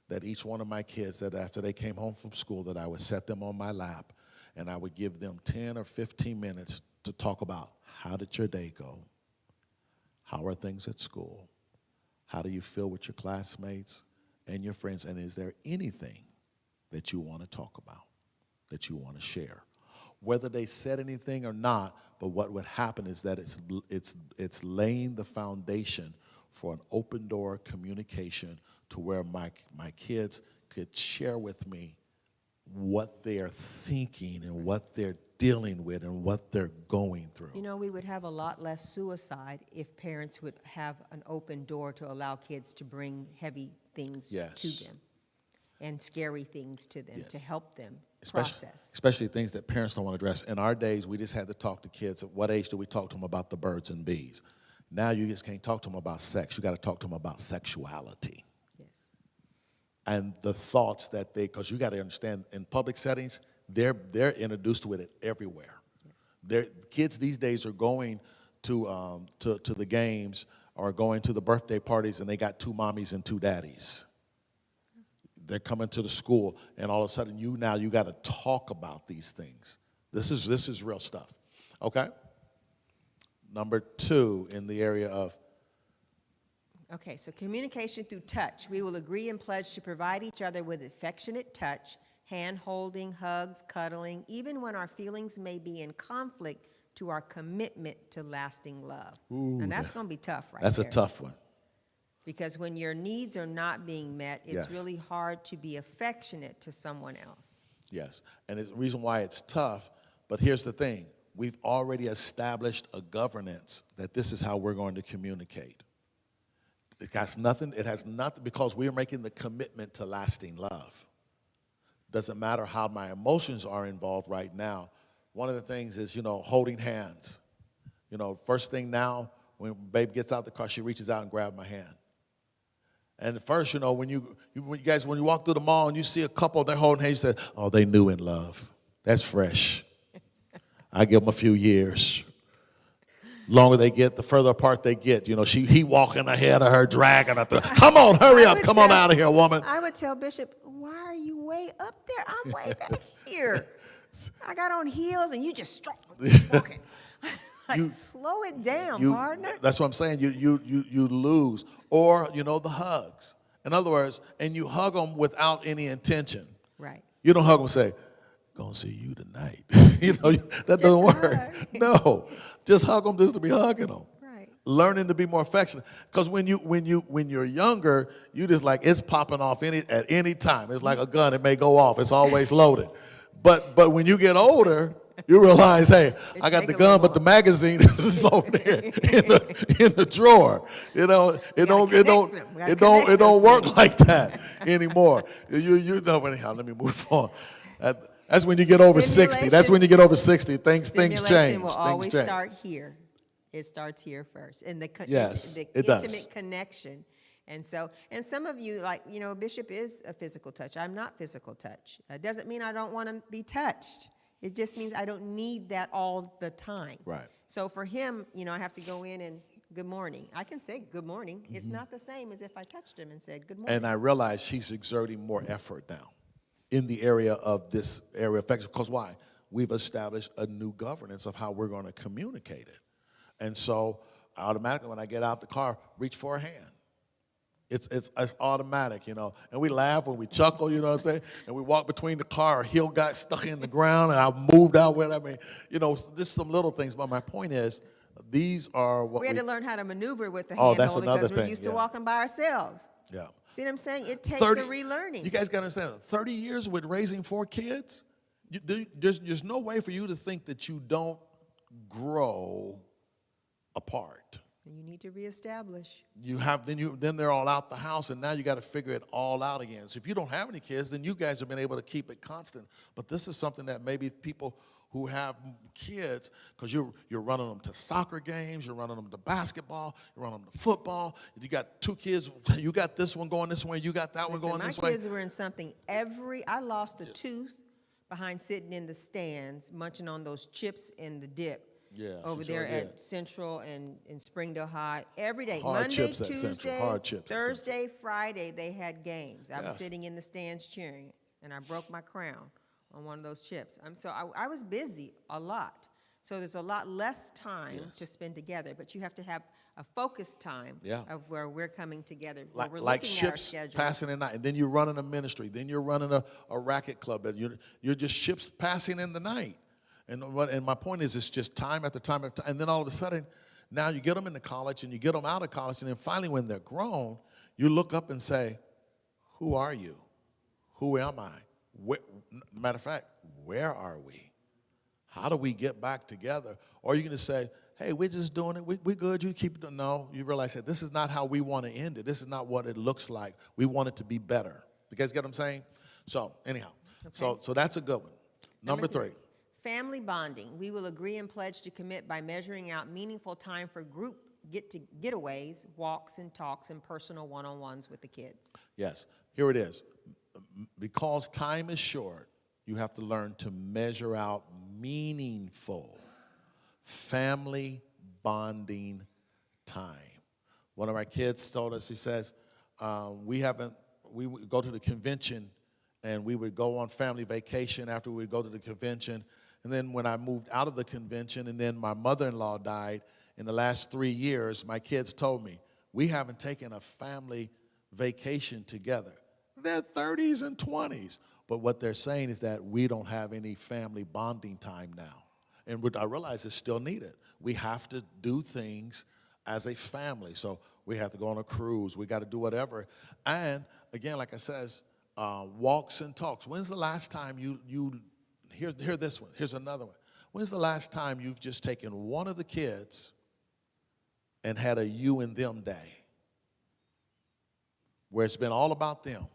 that each one of my kids, that after they came home from school, that I would set them on my lap and I would give them 10 or 15 minutes to talk about how did your day go? How are things at school? How do you feel with your classmates and your friends? And is there anything that you want to talk about, that you want to share? Whether they said anything or not, but what would happen is that it's laying the foundation for an open door communication to where my kids could share with me what they're thinking and what they're dealing with and what they're going through. You know, we would have a lot less suicide if parents would have an open door to allow kids to bring heavy things Yes. to them and scary things to them Yes. to help them Especially, process. especially things that parents don't want to address. In our days, we just had to talk to kids. At what age do we talk to them about the birds and bees? Now you just can't talk to them about sex. You got to talk to them about sexuality Yes. and the thoughts that they, because you got to understand, in public settings, they're introduced to it everywhere. Yes. Kids these days are going to the games or going to the birthday parties, and they got 2 mommies and 2 daddies. They're coming to the school, and all of a sudden you got to talk about these things. This is real stuff. Okay? Number 2 in the area of. Okay, so communication through touch. We will agree and pledge to provide each other with affectionate touch, hand-holding, hugs, cuddling, even when our feelings may be in conflict, to our commitment to lasting love. Ooh, and that's going to be tough right That's there. a tough one. Because when your needs are not being met, it's Yes. really hard to be affectionate to someone else. Yes, and the reason why it's tough, but here's the thing. We've already established a governance that this is how we're going to communicate. It has nothing, because we are making the commitment to lasting love. Doesn't matter how my emotions are involved right now. One of the things is, holding hands. First thing now, when babe gets out the car, she reaches out and grabs my hand. And at first, when you walk through the mall and you see a couple, they're holding hands, you say, oh, they new in love. That's fresh. I give them a few years. Longer they get, the further apart they get. He walking ahead of her, dragging her through. Come on, hurry up. Come on out of here, woman. I would tell Bishop, why are you way up there? I'm way back here. I got on heels and you just walking. Slow it down, partner. That's what I'm saying. You lose. Or, the hugs. In other words, and you hug them without any intention. Right. You don't hug them and say, gonna see you tonight. That doesn't work. No, just hug them just to be hugging them. Right. Learning to be more affectionate. Because when you're younger, you just like, it's popping off at any time. It's like a gun, it may go off. It's always loaded. But when you get older, you realize, hey, I got the gun, but the magazine is over there in the drawer. It don't work like that anymore. Anyhow, let me move on. That's when you get over 60. That's when you get over 60. Things change. Stimulation will always start here. It starts here first, and the intimate connection. And some of you, Bishop is a physical touch. I'm not physical touch. It doesn't mean I don't want to be touched. It just means I don't need that all the time. Right. So for him, I have to go in and good morning. I can say good morning. Mm-hmm. It's not the same as if I touched him and said good morning. And I realize she's exerting more effort now in the area of this area of affection. Because why? We've established a new governance of how we're going to communicate it. And so automatically when I get out the car, reach for a hand. It's automatic, and we laugh when we chuckle, you know what I'm saying? And we walk between the car, our heel got stuck in the ground, and I moved out with it. Just some little things. But my point is, these are what we had to learn how to maneuver with the hand holder because we're used to walking by ourselves. Yeah. See what I'm saying? It takes a relearning. You guys got to understand, 30 years with raising 4 kids, there's no way for you to think that you don't grow apart. You need to reestablish. Then they're all out the house, and now you got to figure it all out again. So if you don't have any kids, then you guys have been able to keep it constant. But this is something that maybe people who have kids, because you're running them to soccer games, you're running them to basketball, you're running them to football. You got 2 kids, you got this one going this way, you got that one going this way. My kids were in something I lost a tooth behind sitting in the stands, munching on those chips and the dip. Yeah, over there at Central and in Springdale High every day. Hard Monday, chips Tuesday, at Central. Hard chips Thursday, Friday, they had games. I was sitting in the stands cheering, and I broke my crown on one of those chips. I was busy a lot. So there's a lot less time to spend together, but you have to have a focused time of where we're coming together. We're like looking ships at our schedule. passing at night, and then you're running a ministry, then you're running a racket club, and you're just ships passing in the night. And my point is, it's just time after time after time. And then all of a sudden, now you get them into college and you get them out of college. And then finally, when they're grown, you look up and say, who are you? Who am I? Matter of fact, where are we? How do we get back together? Or you're going to say, hey, we're just doing it. We good. You keep it. No, you realize that this is not how we want to end it. This is not what it looks like. We want it to be better. You guys get what I'm saying? So anyhow, Okay. so that's a good one. Number 3. Family bonding. We will agree and pledge to commit by measuring out meaningful time for group getaways, walks and talks, and personal one-on-ones with the kids. Yes, here it is. Because time is short, you have to learn to measure out meaningful family bonding time. One of our kids told us, he says, we would go to the convention and we would go on family vacation after we would go to the convention. And then when I moved out of the convention and then my mother-in-law died, in the last 3 years, my kids told me, we haven't taken a family vacation together. They're 30s and 20s. But what they're saying is that we don't have any family bonding time now. And what I realize is still needed. We have to do things as a family. So we have to go on a cruise. We got to do whatever. And again, like I says, walks and talks. When's the last time hear this one. Here's another one. When's the last time you've just taken one of the kids and had a you and them day where it's been all about them?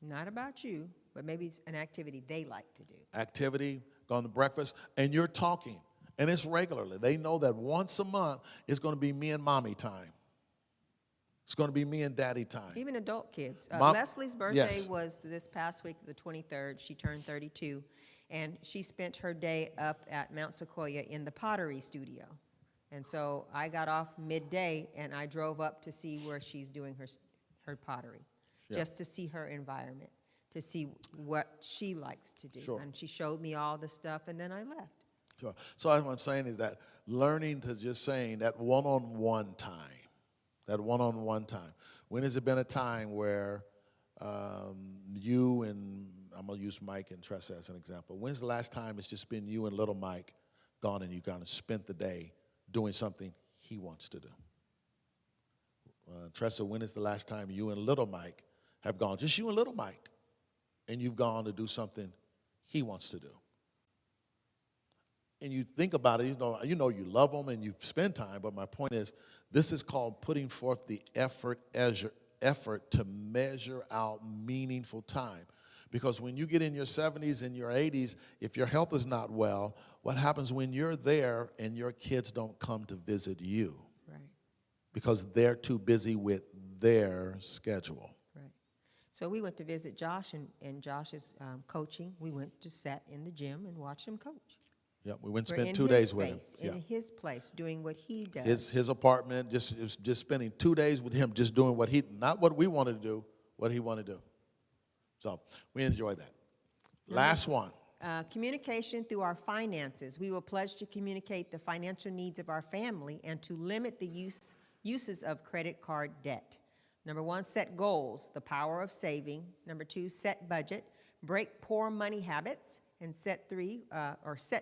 Not about you, but maybe it's an activity they like to do. Activity, going to breakfast, and you're talking. And it's regularly. They know that once a month it's going to be me and mommy time. It's going to be me and daddy time. Even adult kids. Mom, Leslie's birthday yes. was this past week, the 23rd. She turned 32. And she spent her day up at Mount Sequoia in the pottery studio. And so I got off midday and I drove up to see where she's doing her pottery, Yeah. just to see her environment, to see what she likes to do. Sure. And she showed me all the stuff, and then I left. Sure. So what I'm saying is that learning to just saying that one-on-one time, When has it been a time where you and, I'm going to use Mike and Tressa as an example. When's the last time it's just been you and little Mike gone and you kind of spent the day doing something he wants to do? Tressa, when is the last time you and little Mike have gone, just you and little Mike, and you've gone to do something he wants to do? And you think about it, you know you love him and you spend time, but my point is, this is called putting forth the effort to measure out meaningful time. Because when you get in your 70s and your 80s, if your health is not well, what happens when you're there and your kids don't come to visit you? Right. Because they're too busy with their schedule. Right. So we went to visit Josh, and Josh's coaching. We went to sit in the gym and watch him coach. Yep, we went and We're spent in 2 his days with him. space, Yeah. in his place, doing what he does. His apartment, just spending 2 days with him, just doing not what we wanted to do, what he wanted to do. So we enjoyed that. Last one. Communication through our finances. We will pledge to communicate the financial needs of our family and to limit the uses of credit card debt. Number 1, set goals, the power of saving. Number 2, set budget, break poor money habits. And set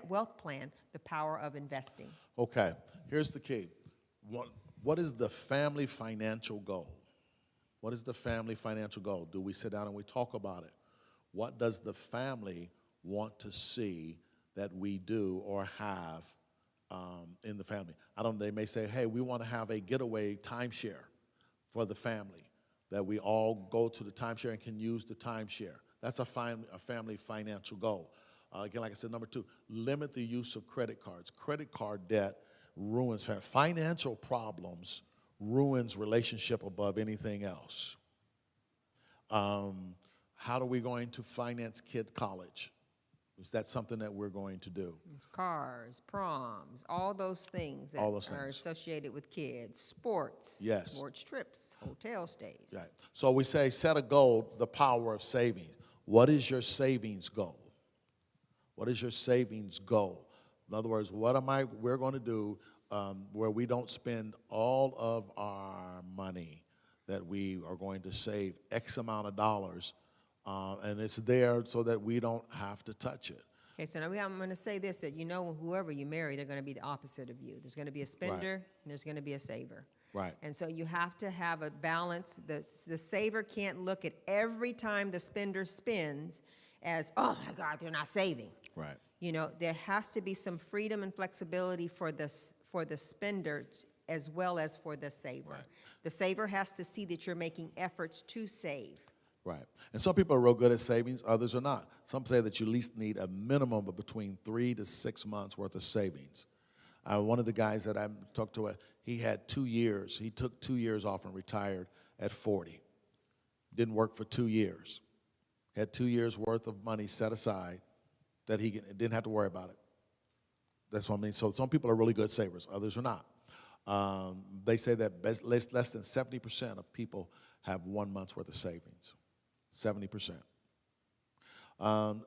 wealth plan, the power of investing. Okay, here's the key. What is the family financial goal? What is the family financial goal? Do we sit down and we talk about it? What does the family want to see that we do or have in the family? They may say, hey, we want to have a getaway timeshare for the family, that we all go to the timeshare and can use the timeshare. That's a family financial goal. Again, like I said, number 2, limit the use of credit cards. Credit card debt ruins family. Financial problems ruins relationship above anything else. How are we going to finance kid college? Is that something that we're going to do? It's cars, proms, all those things that are associated with kids. Sports, yes. Sports trips, hotel stays. Right. So we say set a goal, the power of saving. What is your savings goal? What is your savings goal? In other words, we're going to do where we don't spend all of our money, that we are going to save X amount of dollars, and it's there so that we don't have to touch it. Okay, so now I'm going to say this, that whoever you marry, they're going to be the opposite of you. There's going to be a spender, and there's going to be a saver. Right. And so you have to have a balance. The saver can't look at every time the spender spends as, oh my God, they're not saving. Right. You know, there has to be some freedom and flexibility for the spender as well as for the saver. Right. The saver has to see that you're making efforts to save. Right. And some people are real good at savings, others are not. Some say that you at least need a minimum of between 3 to 6 months worth of savings. One of the guys that I talked to, he had 2 years. He took 2 years off and retired at 40. Didn't work for 2 years. Had 2 years worth of money set aside that he didn't have to worry about it. That's what I mean. So some people are really good savers, others are not. They say that less than 70% of people have 1 month's worth of savings. 70%.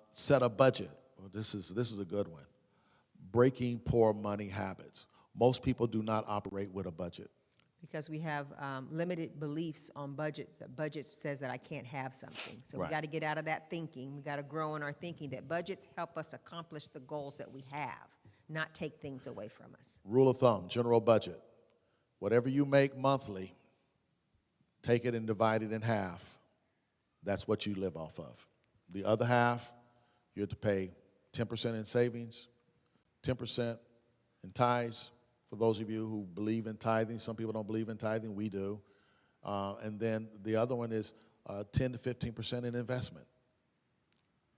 Set a budget. Well, this is a good one. Breaking poor money habits. Most people do not operate with a budget. Because we have limited beliefs on budgets. A budget says that I can't have something. So Right. we got to get out of that thinking. We got to grow in our thinking that budgets help us accomplish the goals that we have, not take things away from us. Rule of thumb, general budget. Whatever you make monthly, take it and divide it in half. That's what you live off of. The other half, you have to pay 10% in savings, 10% in tithes. For those of you who believe in tithing, some people don't believe in tithing, we do. And then the other one is 10 to 15% in investment.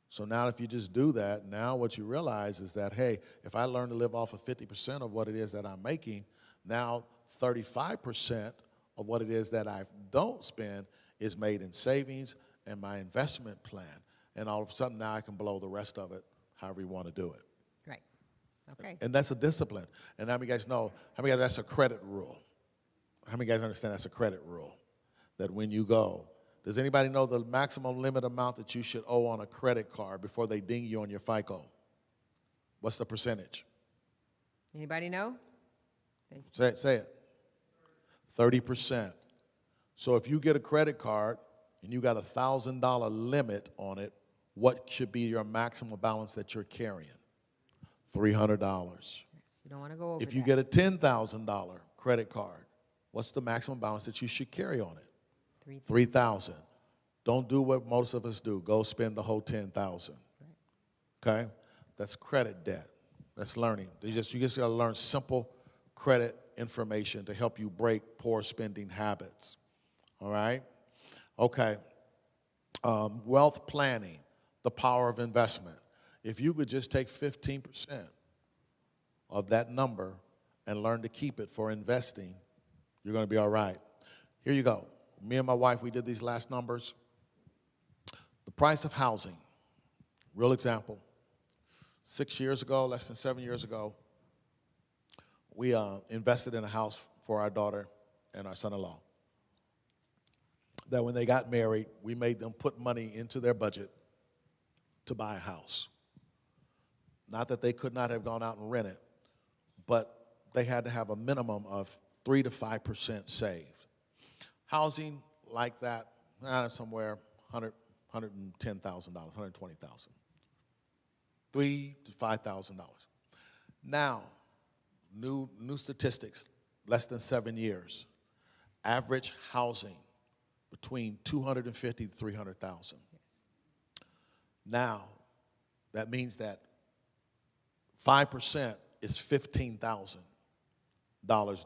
So now if you just do that, now what you realize is that, hey, if I learn to live off of 50% of what it is that I'm making, now 35% of what it is that I don't spend is made in savings and my investment plan. And all of a sudden now I can blow the rest of it however you want to do it. Right. Okay. And that's a discipline. And how many guys know, how many guys, that's a credit rule? How many guys understand that's a credit rule? That when you go, does anybody know the maximum limit amount that you should owe on a credit card before they ding you on your FICO? What's the percentage? Anybody know? Thank you. Say it. 30%. So if you get a credit card and you got a $1,000 limit on it, what should be your maximum balance that you're carrying? $300. Yes, you don't want to go over If you that. get a $10,000 credit card, what's the maximum balance that you should carry on it? $3,000. Don't do what most of us do. Go spend the whole $10,000. Okay? That's credit debt. That's learning. You just got to learn simple credit information to help you break poor spending habits. All right? Okay. Wealth planning, the power of investment. If you could just take 15% of that number and learn to keep it for investing, you're going to be all right. Here you go. Me and my wife, we did these last numbers. The price of housing, real example. 6 years ago, less than 7 years ago, we invested in a house for our daughter and our son-in-law. That when they got married, we made them put money into their budget to buy a house. Not that they could not have gone out and rent it, but they had to have a minimum of 3 to 5% saved. Housing like that, somewhere $110,000, $120,000. $3,000 to $5,000. Now, new statistics, less than 7 years. Average housing between $250,000 to $300,000. Yes. Now, that means that 5% is $15,000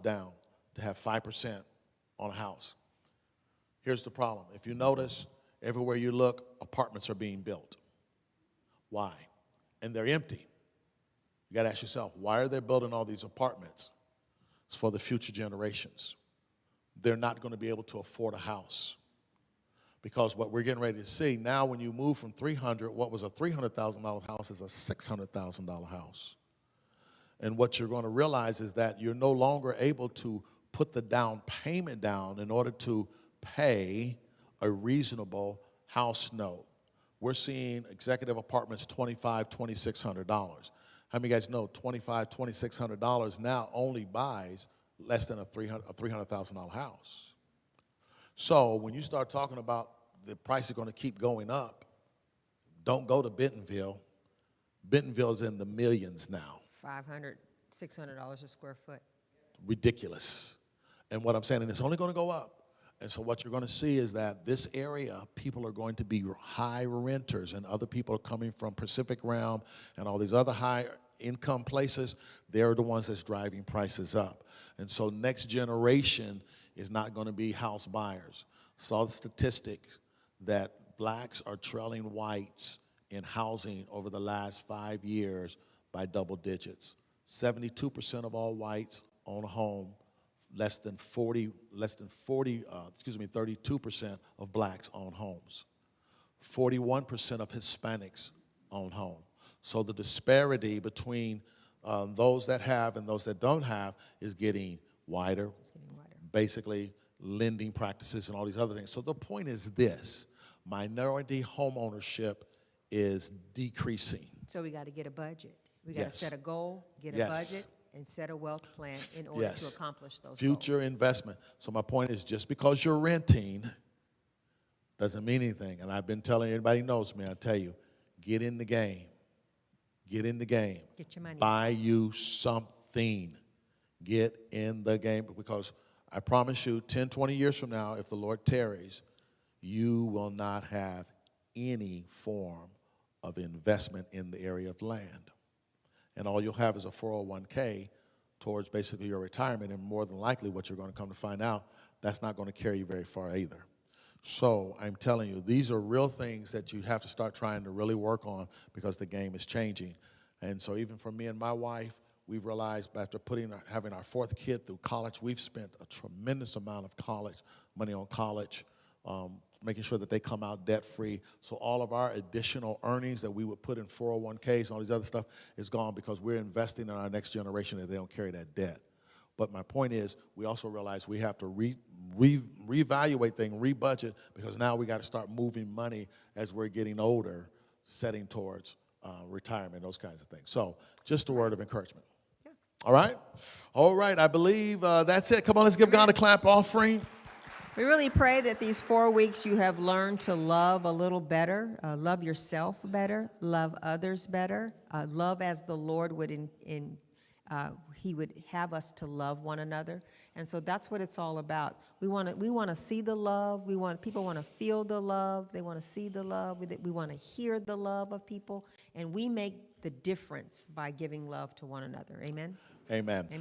down to have 5% on a house. Here's the problem. If you notice, everywhere you look, apartments are being built. Why? And they're empty. You got to ask yourself, why are they building all these apartments? It's for the future generations. They're not going to be able to afford a house. Because what we're getting ready to see, now when you move from what was a $300,000 house is a $600,000 house. And what you're going to realize is that you're no longer able to put the down payment down in order to pay a reasonable house note. We're seeing executive apartments $2,500, $2,600. How many of you guys know $2,500, $2,600 now only buys less than a $300,000 house? So when you start talking about the price is going to keep going up, don't go to Bentonville. Bentonville is in the millions now. $500, $600 a square foot. Ridiculous. And what I'm saying, and it's only going to go up. And so what you're going to see is that this area, people are going to be high renters, and other people are coming from Pacific Realm and all these other high income places. They're the ones that's driving prices up. And so next generation is not going to be house buyers. Saw the statistics that blacks are trailing whites in housing over the last 5 years by double digits. 72% of all whites own a home. 32% of blacks own homes. 41% of Hispanics own homes. So the disparity between those that have and those that don't have is getting wider. It's getting wider. Basically, lending practices and all these other things. So the point is this: minority home ownership is decreasing. So we got to get a budget. We got to Yes. set a goal, get a Yes. budget, and set a wealth plan in order to Yes. accomplish those Future goals. investment. So my point is, just because you're renting doesn't mean anything. And I've been telling anybody who knows me, I tell you, get in the game. Get in the game. Get your money. Buy you something. Get in the game, because I promise you, 10, 20 years from now, if the Lord tarries, you will not have any form of investment in the area of land. And all you'll have is a 401k towards basically your retirement, and more than likely what you're going to come to find out, that's not going to carry you very far either. So I'm telling you, these are real things that you have to start trying to really work on, because the game is changing. And so even for me and my wife, we've realized after having our fourth kid through college, we've spent a tremendous amount of money on college, making sure that they come out debt-free. So all of our additional earnings that we would put in 401ks and all these other stuff is gone, because we're investing in our next generation that they don't carry that debt. But my point is, we also realize we have to reevaluate things, rebudget, because now we got to start moving money as we're getting older, setting towards retirement, those kinds of things. So just a word of encouragement. Yeah. All right? All right, I believe that's it. Come on, let's give God a clap offering. We really pray that these 4 weeks you have learned to love a little better, love yourself better, love others better, love as the Lord would He would have us to love one another. And so that's what it's all about. We want to see the love. People want to feel the love. They want to see the love. We want to hear the love of people. And we make the difference by giving love to one another. Amen? Amen. Amen.